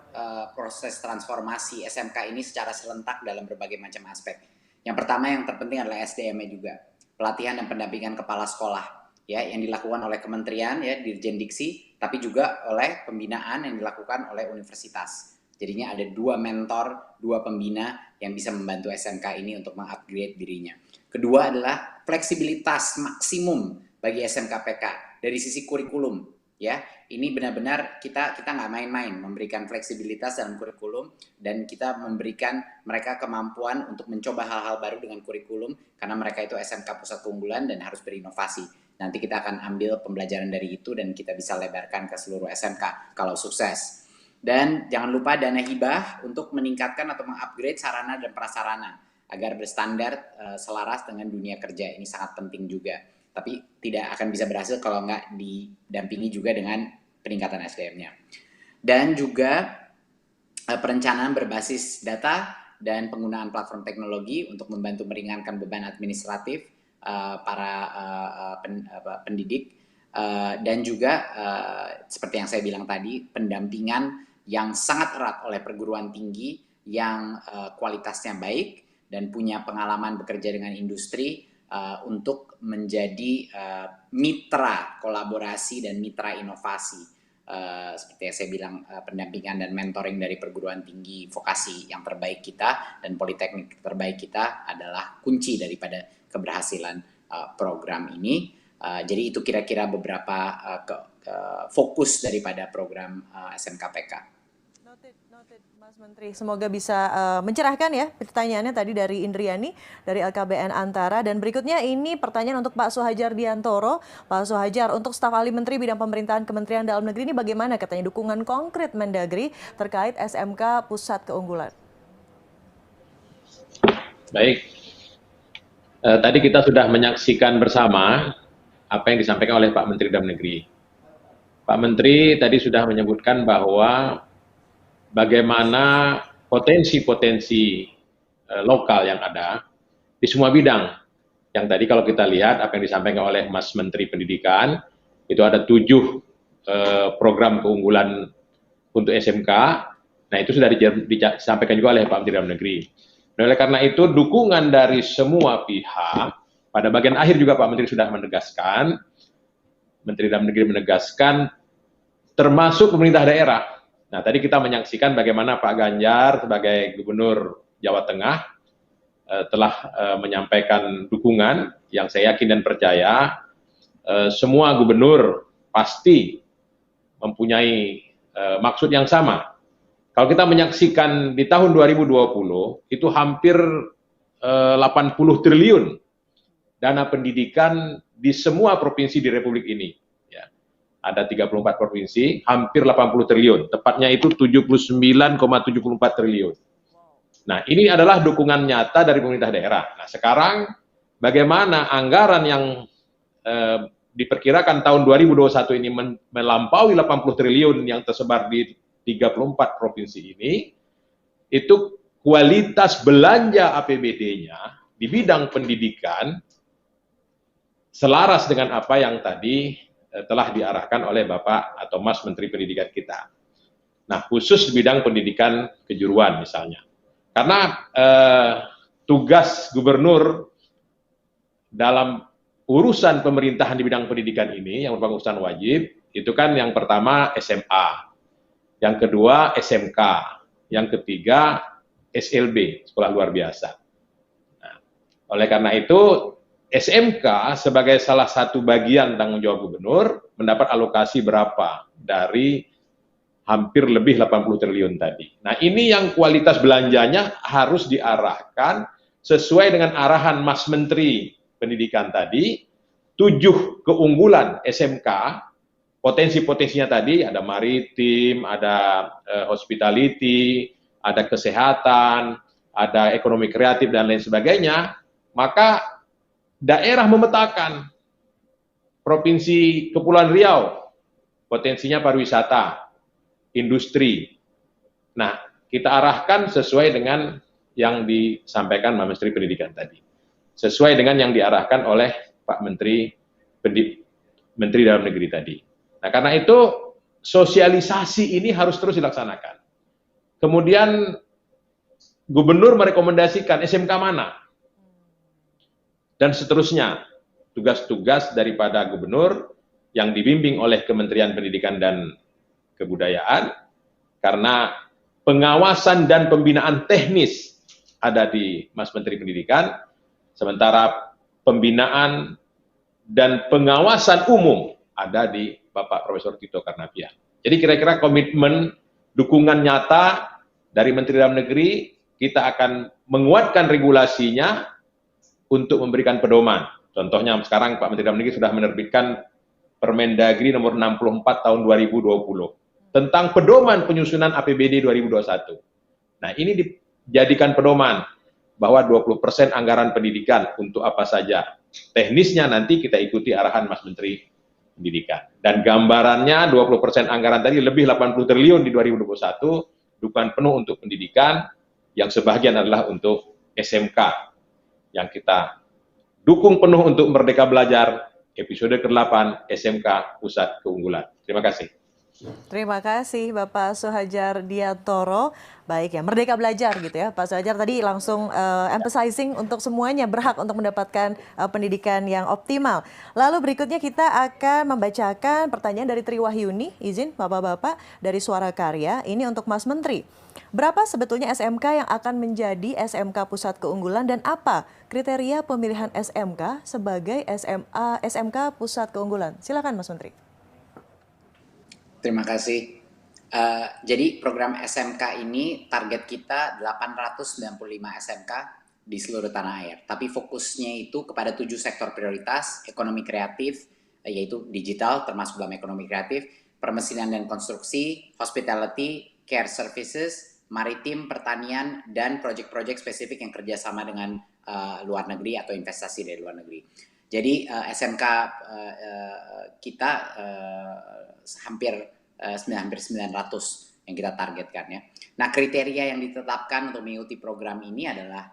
proses transformasi SMK ini secara serentak dalam berbagai macam aspek. Yang pertama yang terpenting adalah SDM-nya juga. Pelatihan dan pendampingan kepala sekolah ya yang dilakukan oleh kementerian ya, Dirjen Diksi, tapi juga oleh pembinaan yang dilakukan oleh universitas. Jadinya ada dua mentor, dua pembina yang bisa membantu SMK ini untuk mengupgrade dirinya. Kedua adalah fleksibilitas maksimum bagi SMK PK dari sisi kurikulum ya. Ini benar-benar kita nggak main-main memberikan fleksibilitas dalam kurikulum, dan kita memberikan mereka kemampuan untuk mencoba hal-hal baru dengan kurikulum karena mereka itu SMK Pusat Keunggulan dan harus berinovasi. Nanti kita akan ambil pembelajaran dari itu dan kita bisa lebarkan ke seluruh SMK kalau sukses. Dan jangan lupa dana hibah untuk meningkatkan atau mengupgrade sarana dan prasarana agar berstandar selaras dengan dunia kerja. Ini sangat penting juga. tapi tidak akan bisa berhasil kalau nggak didampingi juga dengan peningkatan SDM-nya. Dan juga perencanaan berbasis data dan penggunaan platform teknologi untuk membantu meringankan beban administratif para pendidik, dan juga seperti yang saya bilang tadi, pendampingan yang sangat erat oleh perguruan tinggi yang kualitasnya baik dan punya pengalaman bekerja dengan industri untuk menjadi mitra kolaborasi dan mitra inovasi. Seperti yang saya bilang, pendampingan dan mentoring dari perguruan tinggi vokasi yang terbaik kita dan politeknik terbaik kita adalah kunci daripada keberhasilan program ini. Jadi itu kira-kira beberapa fokus daripada program SMKPK. Noted, Mas Menteri. Semoga bisa mencerahkan ya pertanyaannya tadi dari Indriani dari LKBN Antara. Dan berikutnya ini pertanyaan untuk Pak Suhajar Diantoro. Pak Suhajar, untuk staf ahli Menteri bidang pemerintahan Kementerian Dalam Negeri ini bagaimana katanya dukungan konkret Mendagri terkait SMK Pusat Keunggulan? Baik, tadi kita sudah menyaksikan bersama apa yang disampaikan oleh Pak Menteri Dalam Negeri. Pak Menteri tadi sudah menyebutkan bahwa bagaimana potensi-potensi lokal yang ada di semua bidang. Yang tadi kalau kita lihat apa yang disampaikan oleh Mas Menteri Pendidikan, itu ada 7 program keunggulan untuk SMK. Nah, itu sudah disampaikan juga oleh Pak Menteri Dalam Negeri. Nah, oleh karena itu, dukungan dari semua pihak, pada bagian akhir juga Pak Menteri sudah menegaskan, Menteri Dalam Negeri menegaskan, termasuk pemerintah daerah. Nah, tadi kita menyaksikan bagaimana Pak Ganjar sebagai Gubernur Jawa Tengah telah menyampaikan dukungan yang saya yakin dan percaya semua gubernur pasti mempunyai maksud yang sama. Kalau kita menyaksikan di tahun 2020 itu hampir 80 triliun dana pendidikan di semua provinsi di Republik ini. Ada 34 provinsi, hampir 80 triliun, tepatnya itu 79,74 triliun. Nah, ini adalah dukungan nyata dari pemerintah daerah. Nah, sekarang bagaimana anggaran yang diperkirakan tahun 2021 ini melampaui 80 triliun yang tersebar di 34 provinsi ini, itu kualitas belanja APBD-nya di bidang pendidikan selaras dengan apa yang tadi telah diarahkan oleh Bapak atau Mas Menteri Pendidikan kita. Nah, khusus di bidang pendidikan kejuruan misalnya. Karena tugas gubernur dalam urusan pemerintahan di bidang pendidikan ini, yang merupakan urusan wajib, itu kan yang pertama SMA, yang kedua SMK, yang ketiga SLB, sekolah luar biasa. Nah, oleh karena itu, SMK sebagai salah satu bagian tanggung jawab gubernur mendapat alokasi berapa dari hampir lebih 80 triliun tadi. Nah, ini yang kualitas belanjanya harus diarahkan sesuai dengan arahan Mas Menteri Pendidikan tadi, 7 keunggulan SMK, potensi-potensinya tadi ada maritim, ada hospitality, ada kesehatan, ada ekonomi kreatif dan lain sebagainya, maka daerah memetakan Provinsi Kepulauan Riau, potensinya pariwisata, industri. Nah, kita arahkan sesuai dengan yang disampaikan Pak Menteri Pendidikan tadi. Sesuai dengan yang diarahkan oleh Pak Menteri Dalam Negeri tadi. Nah, karena itu sosialisasi ini harus terus dilaksanakan. Kemudian Gubernur merekomendasikan SMK mana? Dan seterusnya, tugas-tugas daripada gubernur yang dibimbing oleh Kementerian Pendidikan dan Kebudayaan, karena pengawasan dan pembinaan teknis ada di Mas Menteri Pendidikan, sementara pembinaan dan pengawasan umum ada di Bapak Profesor Tito Karnavian. Jadi kira-kira komitmen dukungan nyata dari Menteri Dalam Negeri, kita akan menguatkan regulasinya untuk memberikan pedoman. Contohnya sekarang Pak Menteri Dalam Negeri sudah menerbitkan Permendagri nomor 64 tahun 2020 tentang pedoman penyusunan APBD 2021. Nah, ini dijadikan pedoman bahwa 20% anggaran pendidikan untuk apa saja. Teknisnya nanti kita ikuti arahan Mas Menteri Pendidikan. Dan gambarannya 20% anggaran tadi lebih 80 triliun di 2021, dukungan penuh untuk pendidikan, yang sebagian adalah untuk SMK, yang kita dukung penuh untuk Merdeka Belajar, episode ke-8, SMK Pusat Keunggulan. Terima kasih. Terima kasih Bapak Suhajar Diantoro. Baik ya, Merdeka Belajar gitu ya Pak Suhajar, tadi langsung emphasizing untuk semuanya berhak untuk mendapatkan pendidikan yang optimal. Lalu berikutnya kita akan membacakan pertanyaan dari Tri Wahyuni, izin Bapak-Bapak, dari Suara Karya, ini untuk Mas Menteri. Berapa sebetulnya SMK yang akan menjadi SMK Pusat Keunggulan dan apa kriteria pemilihan SMK sebagai SMK Pusat Keunggulan? Silakan Mas Menteri. Terima kasih. Jadi program SMK ini target kita 895 SMK di seluruh tanah air. Tapi fokusnya itu kepada 7 sektor prioritas, ekonomi kreatif, yaitu digital termasuk dalam ekonomi kreatif, permesinan dan konstruksi, hospitality, care services, maritim, pertanian, dan proyek-proyek spesifik yang kerjasama dengan luar negeri atau investasi dari luar negeri. Jadi SMK kita hampir 900 yang kita targetkan ya. Nah, kriteria yang ditetapkan untuk mengikuti program ini adalah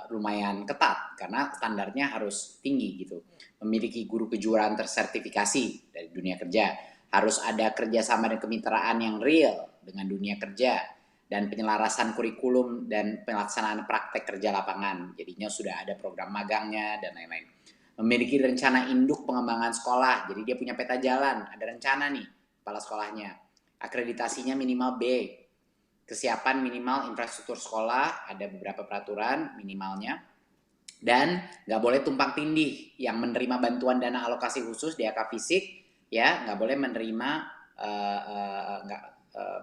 lumayan ketat karena standarnya harus tinggi gitu. Memiliki guru kejuaraan tersertifikasi dari dunia kerja, harus ada kerjasama dan kemitraan yang real dengan dunia kerja, dan penyelarasan kurikulum dan pelaksanaan praktek kerja lapangan. Jadinya sudah ada program magangnya dan lain-lain. Memiliki rencana induk pengembangan sekolah, jadi dia punya peta jalan, ada rencana nih kepala sekolahnya. Akreditasinya minimal B, kesiapan minimal infrastruktur sekolah, ada beberapa peraturan minimalnya, dan nggak boleh tumpang tindih. Yang menerima bantuan dana alokasi khusus DAK fisik, ya nggak boleh menerima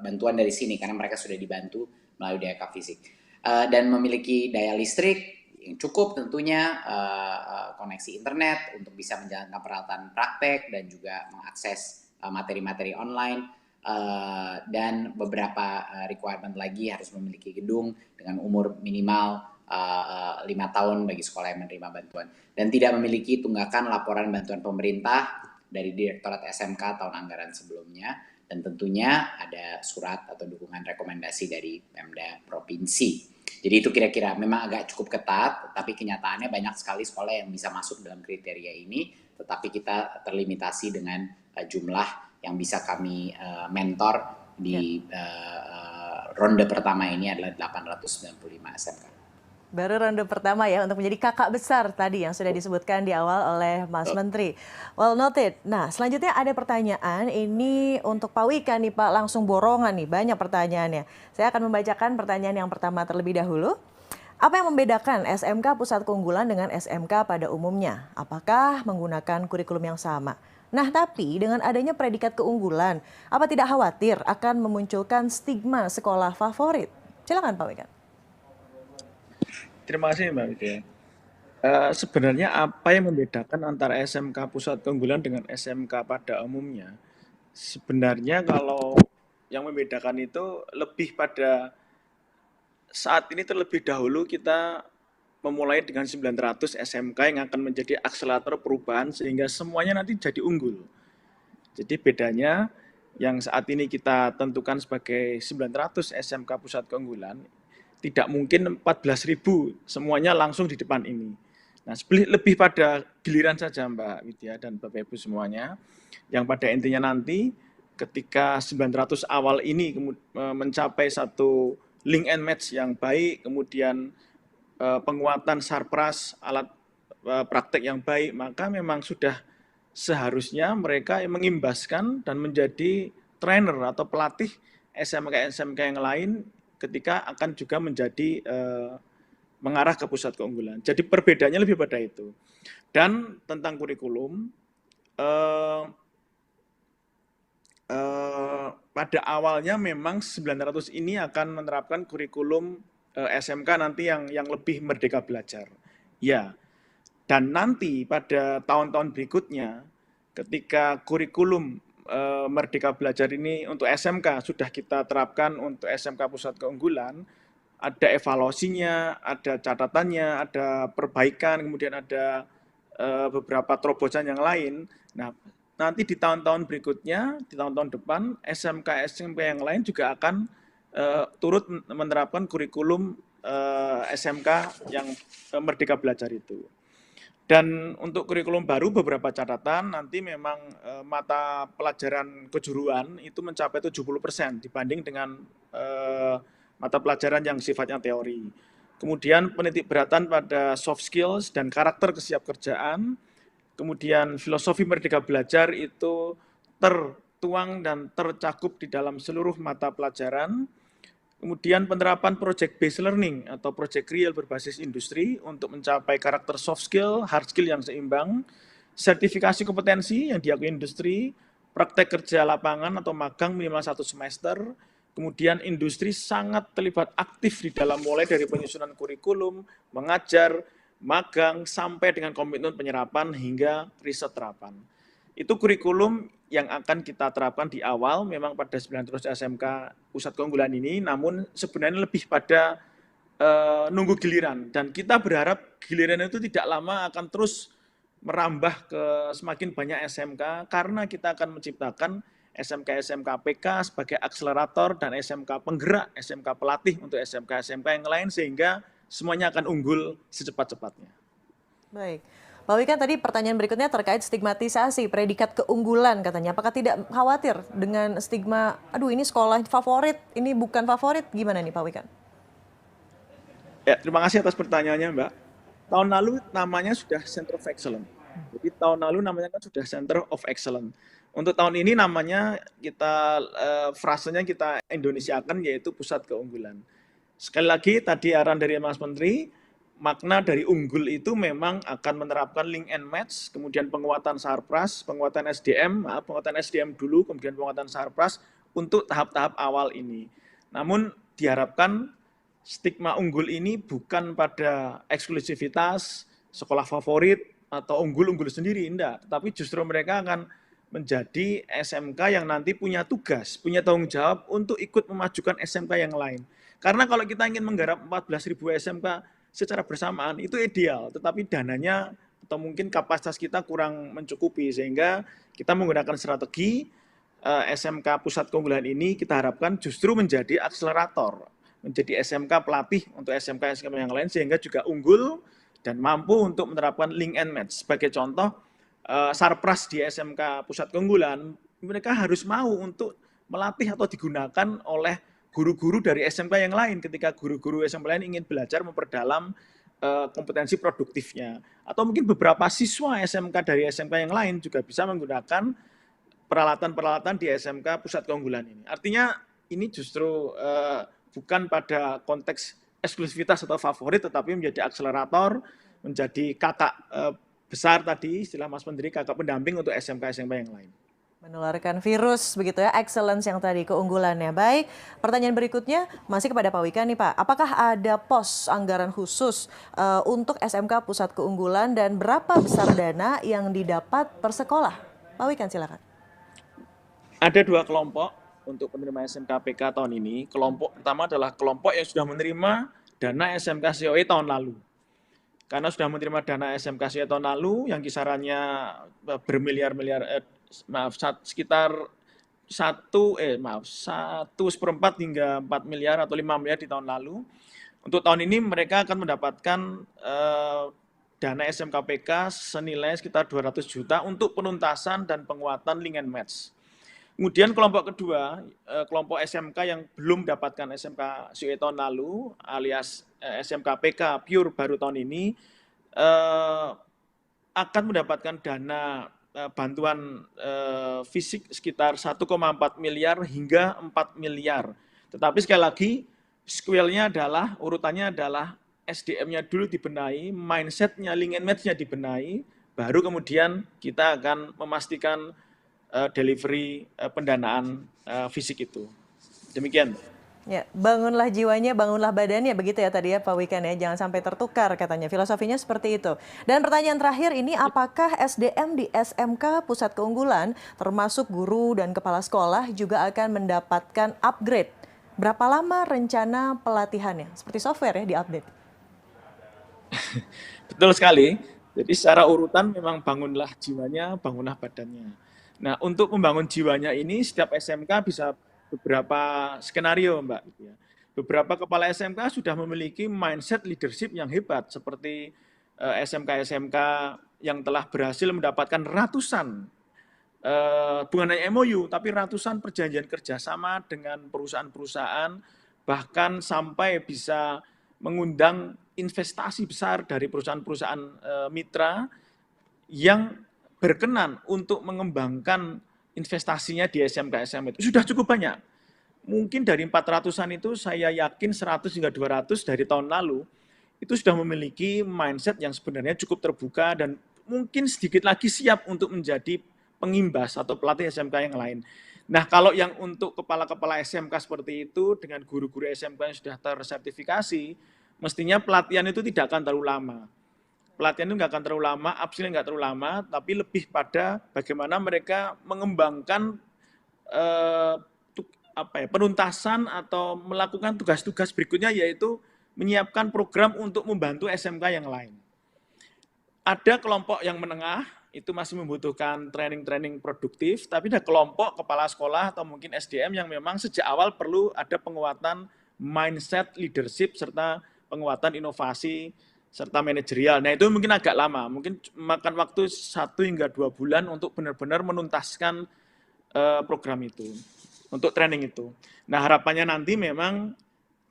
bantuan dari sini karena mereka sudah dibantu melalui DAK fisik. Dan memiliki daya listrik yang cukup tentunya, koneksi internet untuk bisa menjalankan peralatan praktek dan juga mengakses materi-materi online, dan beberapa requirement lagi harus memiliki gedung dengan umur minimal 5 tahun bagi sekolah yang menerima bantuan, dan tidak memiliki tunggakan laporan bantuan pemerintah dari Direktorat SMK tahun anggaran sebelumnya, dan tentunya ada surat atau dukungan rekomendasi dari Pemda Provinsi. Jadi itu kira-kira memang agak cukup ketat, tapi kenyataannya banyak sekali sekolah yang bisa masuk dalam kriteria ini, tetapi kita terlimitasi dengan jumlah yang bisa kami mentor di ronde pertama ini adalah 895 SMK. Baru ronde pertama ya untuk menjadi kakak besar tadi yang sudah disebutkan di awal oleh Mas Menteri. Well noted. Nah selanjutnya ada pertanyaan ini untuk Pak Wika nih Pak, langsung borongan nih, banyak pertanyaannya. Saya akan membacakan pertanyaan yang pertama terlebih dahulu. Apa yang membedakan SMK Pusat Keunggulan dengan SMK pada umumnya? Apakah menggunakan kurikulum yang sama? Nah tapi dengan adanya predikat keunggulan, apa tidak khawatir akan memunculkan stigma sekolah favorit? Silakan Pak Wika. Terima kasih Mbak Widya. Sebenarnya apa yang membedakan antara SMK Pusat Keunggulan dengan SMK pada umumnya? Sebenarnya kalau yang membedakan itu lebih pada saat ini terlebih dahulu kita memulai dengan 900 SMK yang akan menjadi akselerator perubahan sehingga semuanya nanti jadi unggul. Jadi bedanya yang saat ini kita tentukan sebagai 900 SMK Pusat Keunggulan, tidak mungkin 14.000 semuanya langsung di depan ini. Nah, lebih pada giliran saja Mbak Widya dan Bapak Ibu semuanya, yang pada intinya nanti ketika 900 awal ini mencapai satu link and match yang baik, kemudian penguatan sarpras, alat praktek yang baik, maka memang sudah seharusnya mereka mengimbaskan dan menjadi trainer atau pelatih SMK-SMK yang lain ketika akan juga menjadi mengarah ke pusat keunggulan. Jadi perbedaannya lebih pada itu. Dan tentang kurikulum, pada awalnya memang 900 ini akan menerapkan kurikulum SMK nanti yang lebih merdeka belajar. Ya, dan nanti pada tahun-tahun berikutnya ketika kurikulum Merdeka Belajar ini untuk SMK sudah kita terapkan untuk SMK Pusat Keunggulan, ada evaluasinya, ada catatannya, ada perbaikan, kemudian ada beberapa terobosan yang lain. Nah, nanti di tahun-tahun berikutnya, di tahun-tahun depan, SMK yang lain juga akan turut menerapkan kurikulum SMK yang Merdeka Belajar itu. Dan untuk kurikulum baru beberapa catatan, nanti memang mata pelajaran kejuruan itu mencapai 70% dibanding dengan mata pelajaran yang sifatnya teori. Kemudian penitikberatan pada soft skills dan karakter kesiapkerjaan. Kemudian filosofi Merdeka Belajar itu tertuang dan tercakup di dalam seluruh mata pelajaran. Kemudian penerapan project based learning atau project real berbasis industri untuk mencapai karakter soft skill, hard skill yang seimbang. Sertifikasi kompetensi yang diakui industri, praktek kerja lapangan atau magang minimal 1 semester. Kemudian industri sangat terlibat aktif di dalam mulai dari penyusunan kurikulum, mengajar, magang, sampai dengan komitmen penyerapan hingga riset terapan. Itu kurikulum yang akan kita terapkan di awal, memang pada 9 terus SMK Pusat Keunggulan ini, namun sebenarnya lebih pada nunggu giliran. Dan kita berharap giliran itu tidak lama akan terus merambah ke semakin banyak SMK, karena kita akan menciptakan SMK-SMK PK sebagai akselerator dan SMK penggerak, SMK pelatih untuk SMK-SMK yang lain, sehingga semuanya akan unggul secepat-cepatnya. Baik. Pak Wikan, tadi pertanyaan berikutnya terkait stigmatisasi predikat keunggulan katanya. Apakah tidak khawatir dengan stigma, aduh ini sekolah favorit, ini bukan favorit, gimana nih Pak Wikan? Ya, terima kasih atas pertanyaannya Mbak. Tahun lalu namanya sudah Center of Excellence. Jadi tahun lalu namanya kan sudah Center of Excellence. Untuk tahun ini namanya kita, frasenya kita Indonesiakan, yaitu Pusat Keunggulan. Sekali lagi tadi arahan dari Mas Menteri, makna dari unggul itu memang akan menerapkan link and match, kemudian penguatan sarpras, penguatan SDM dulu, kemudian penguatan sarpras untuk tahap-tahap awal ini. Namun diharapkan stigma unggul ini bukan pada eksklusivitas, sekolah favorit, atau unggul-unggul sendiri, enggak. Tetapi justru mereka akan menjadi SMK yang nanti punya tugas, punya tanggung jawab untuk ikut memajukan SMK yang lain. Karena kalau kita ingin menggarap 14.000 SMK secara bersamaan itu ideal, tetapi dananya atau mungkin kapasitas kita kurang mencukupi, sehingga kita menggunakan strategi SMK Pusat Keunggulan ini kita harapkan justru menjadi akselerator, menjadi SMK pelatih untuk SMK-SMK yang lain, sehingga juga unggul dan mampu untuk menerapkan link and match. Sebagai contoh, sarpras di SMK Pusat Keunggulan, mereka harus mau untuk melatih atau digunakan oleh guru-guru dari SMK yang lain ketika guru-guru SMK lain ingin belajar memperdalam kompetensi produktifnya. Atau mungkin beberapa siswa SMK dari SMK yang lain juga bisa menggunakan peralatan-peralatan di SMK Pusat Keunggulan ini. Artinya ini justru bukan pada konteks eksklusivitas atau favorit, tetapi menjadi akselerator, menjadi kakak besar tadi, istilah Mas Menteri, kakak pendamping untuk SMK-SMK yang lain. Menularkan virus begitu ya, excellence yang tadi, keunggulannya. Baik, pertanyaan berikutnya masih kepada Pak Wikan nih Pak. Apakah ada pos anggaran khusus untuk SMK Pusat Keunggulan dan berapa besar dana yang didapat per sekolah? Pak Wikan silakan. Ada 2 kelompok untuk penerima SMK PK tahun ini. Kelompok pertama adalah kelompok yang sudah menerima dana SMK COE tahun lalu. Karena sudah menerima dana SMK COE tahun lalu yang kisarannya bermiliar-miliar, sekitar 1/4 hingga 4 miliar atau 5 miliar di tahun lalu. Untuk tahun ini mereka akan mendapatkan dana SMK PK senilai sekitar 200 juta untuk penuntasan dan penguatan link and match. Kemudian kelompok kedua, kelompok SMK yang belum mendapatkan SMK COE tahun lalu, alias SMK PK pure baru tahun ini, akan mendapatkan dana bantuan fisik sekitar 1,4 miliar hingga 4 miliar. Tetapi sekali lagi, square-nya adalah, urutannya adalah SDM-nya dulu dibenahi, mindset-nya, link and match-nya dibenahi, baru kemudian kita akan memastikan delivery pendanaan fisik itu. Demikian. Ya, bangunlah jiwanya, bangunlah badannya, begitu ya tadi ya Pak Wikan ya, jangan sampai tertukar katanya, filosofinya seperti itu. Dan pertanyaan terakhir ini, apakah SDM di SMK Pusat Keunggulan termasuk guru dan kepala sekolah juga akan mendapatkan upgrade? Berapa lama rencana pelatihannya? Seperti software ya, diupdate. Betul sekali. Jadi secara urutan memang bangunlah jiwanya, bangunlah badannya. Nah, untuk membangun jiwanya ini setiap SMK bisa beberapa skenario, Mbak. Beberapa kepala SMK sudah memiliki mindset leadership yang hebat, seperti SMK-SMK yang telah berhasil mendapatkan ratusan, bukan hanya MOU, tapi ratusan perjanjian kerjasama dengan perusahaan-perusahaan, bahkan sampai bisa mengundang investasi besar dari perusahaan-perusahaan mitra yang berkenan untuk mengembangkan investasinya di SMK-SMK itu sudah cukup banyak. Mungkin dari 400-an itu saya yakin 100 hingga 200 dari tahun lalu itu sudah memiliki mindset yang sebenarnya cukup terbuka dan mungkin sedikit lagi siap untuk menjadi pengimbas atau pelatih SMK yang lain. Nah, kalau yang untuk kepala-kepala SMK seperti itu dengan guru-guru SMK yang sudah tersertifikasi, mestinya pelatihan itu tidak akan terlalu lama. Pelatihan itu nggak akan terlalu lama, upskilling nggak terlalu lama, tapi lebih pada bagaimana mereka mengembangkan penuntasan atau melakukan tugas-tugas berikutnya, yaitu menyiapkan program untuk membantu SMK yang lain. Ada kelompok yang menengah, itu masih membutuhkan training-training produktif, tapi ada kelompok kepala sekolah atau mungkin SDM yang memang sejak awal perlu ada penguatan mindset leadership serta penguatan inovasi serta manajerial. Nah, itu mungkin agak lama, mungkin makan waktu 1 hingga 2 bulan untuk benar-benar menuntaskan program itu, untuk training itu. Nah, harapannya nanti memang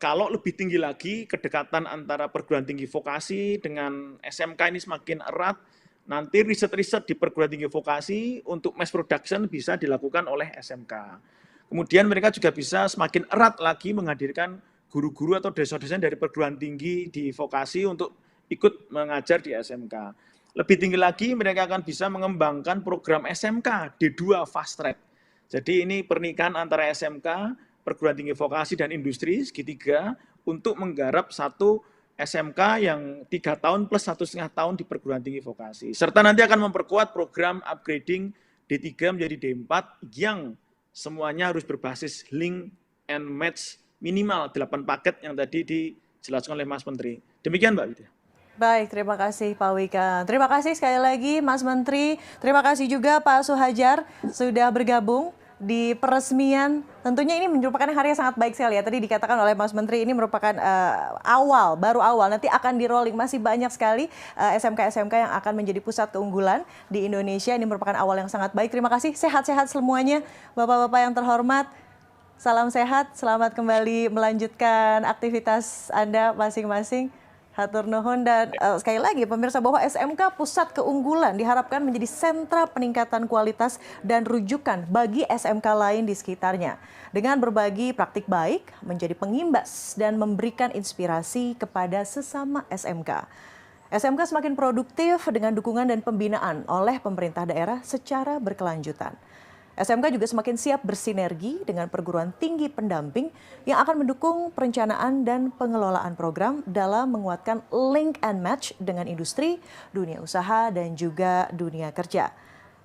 kalau lebih tinggi lagi kedekatan antara perguruan tinggi vokasi dengan SMK ini semakin erat, nanti riset-riset di perguruan tinggi vokasi untuk mass production bisa dilakukan oleh SMK. Kemudian mereka juga bisa semakin erat lagi menghadirkan guru-guru atau dosen-dosen dari perguruan tinggi di vokasi untuk ikut mengajar di SMK. Lebih tinggi lagi mereka akan bisa mengembangkan program SMK D2 Fast Track. Jadi ini pernikahan antara SMK, perguruan tinggi vokasi dan industri segitiga untuk menggarap satu SMK yang 3 tahun plus 1,5 tahun di perguruan tinggi vokasi. Serta nanti akan memperkuat program upgrading D3 menjadi D4 yang semuanya harus berbasis link and match minimal 8 paket yang tadi dijelaskan oleh Mas Menteri. Demikian Mbak Widya. Baik, terima kasih Pak Wika. Terima kasih sekali lagi Mas Menteri. Terima kasih juga Pak Suhajar sudah bergabung di peresmian. Tentunya ini merupakan hari yang sangat baik sekali ya. Tadi dikatakan oleh Mas Menteri ini merupakan baru awal. Nanti akan di rolling. Masih banyak sekali SMK-SMK yang akan menjadi pusat keunggulan di Indonesia. Ini merupakan awal yang sangat baik. Terima kasih. Sehat-sehat semuanya. Bapak-bapak yang terhormat. Salam sehat. Selamat kembali melanjutkan aktivitas Anda masing-masing. Hatur nuhun dan sekali lagi pemirsa bahwa SMK Pusat Keunggulan diharapkan menjadi sentra peningkatan kualitas dan rujukan bagi SMK lain di sekitarnya. Dengan berbagi praktik baik, menjadi pengimbas dan memberikan inspirasi kepada sesama SMK. SMK semakin produktif dengan dukungan dan pembinaan oleh pemerintah daerah secara berkelanjutan. SMK juga semakin siap bersinergi dengan perguruan tinggi pendamping yang akan mendukung perencanaan dan pengelolaan program dalam menguatkan link and match dengan industri, dunia usaha, dan juga dunia kerja.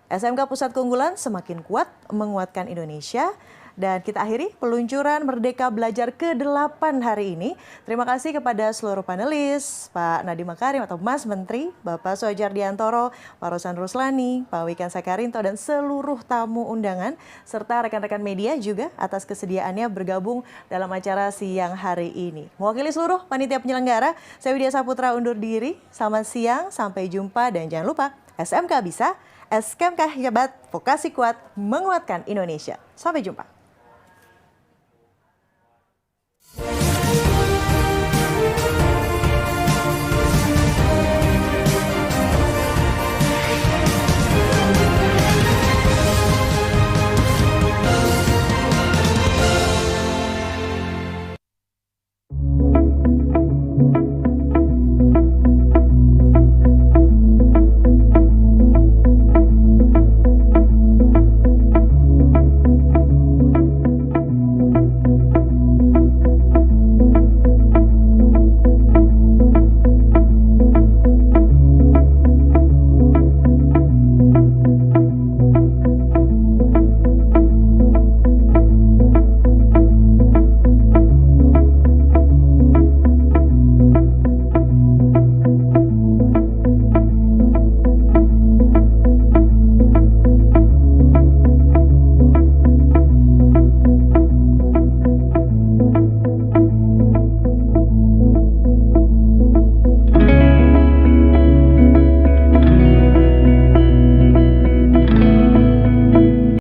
SMK Pusat Keunggulan semakin kuat menguatkan Indonesia. Dan kita akhiri peluncuran Merdeka Belajar ke-8 hari ini. Terima kasih kepada seluruh panelis, Pak Nadiem Makarim atau Mas Menteri, Bapak Soejar Diantoro, Pak Rosan Ruslani, Pak Wikan Sakarinto, dan seluruh tamu undangan, serta rekan-rekan media juga atas kesediaannya bergabung dalam acara siang hari ini. Mewakili seluruh panitia penyelenggara, saya Widya Saputra undur diri. Selamat siang, sampai jumpa, dan jangan lupa SMK bisa, SMK hebat, vokasi kuat, menguatkan Indonesia. Sampai jumpa.